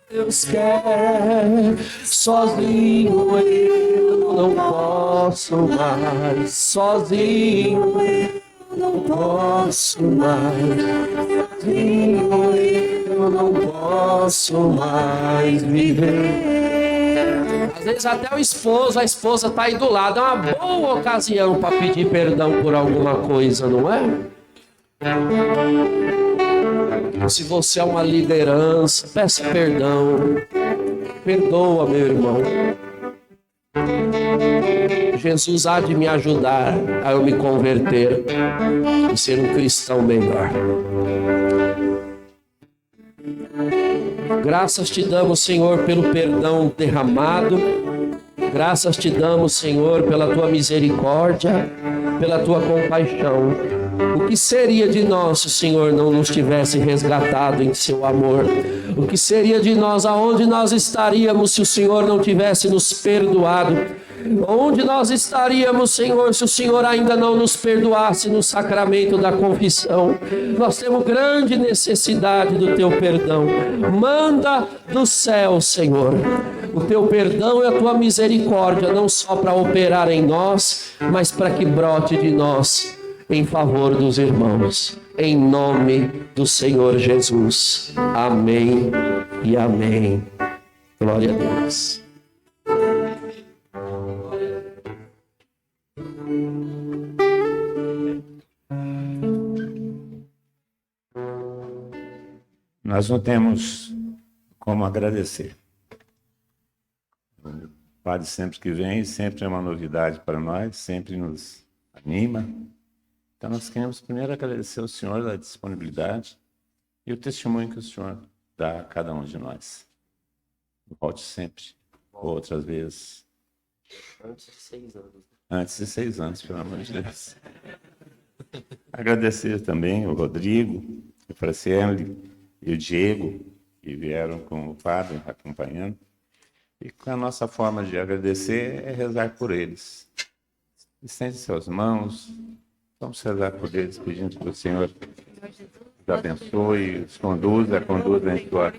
Deus quer. Sozinho eu não posso mais. Sozinho eu não posso mais. Sozinho eu não posso mais viver. Às vezes até o esposo, a esposa está aí do lado. É uma boa ocasião para pedir perdão por alguma coisa, não é? Se você é uma liderança, peça perdão. Perdoa, meu irmão. Jesus há de me ajudar a eu me converter e ser um cristão melhor. Graças te damos, Senhor, pelo perdão derramado. Graças te damos, Senhor, pela tua misericórdia, pela tua compaixão. O que seria de nós se o Senhor não nos tivesse resgatado em seu amor? O que seria de nós, aonde nós estaríamos se o Senhor não tivesse nos perdoado? Onde nós estaríamos, Senhor, se o Senhor ainda não nos perdoasse no sacramento da confissão? Nós temos grande necessidade do teu perdão. Manda do céu, Senhor, o teu perdão e a tua misericórdia, não só para operar em nós, mas para que brote de nós em favor dos irmãos. Em nome do Senhor Jesus. Amém e amém. Glória a Deus. Nós não temos como agradecer. O Padre sempre que vem, sempre é uma novidade para nós, sempre nos anima. Então nós queremos primeiro agradecer ao Senhor a disponibilidade e o testemunho que o Senhor dá a cada um de nós. Volte sempre, outras vezes. Antes de 6 anos. Antes de 6 anos, pelo amor de Deus. Agradecer também o Rodrigo, o Franciele e o Diego, que vieram com o Padre acompanhando. E a nossa forma de agradecer é rezar por eles. Estende suas mãos, vamos rezar por eles, pedindo que o Senhor os abençoe, os conduza em sua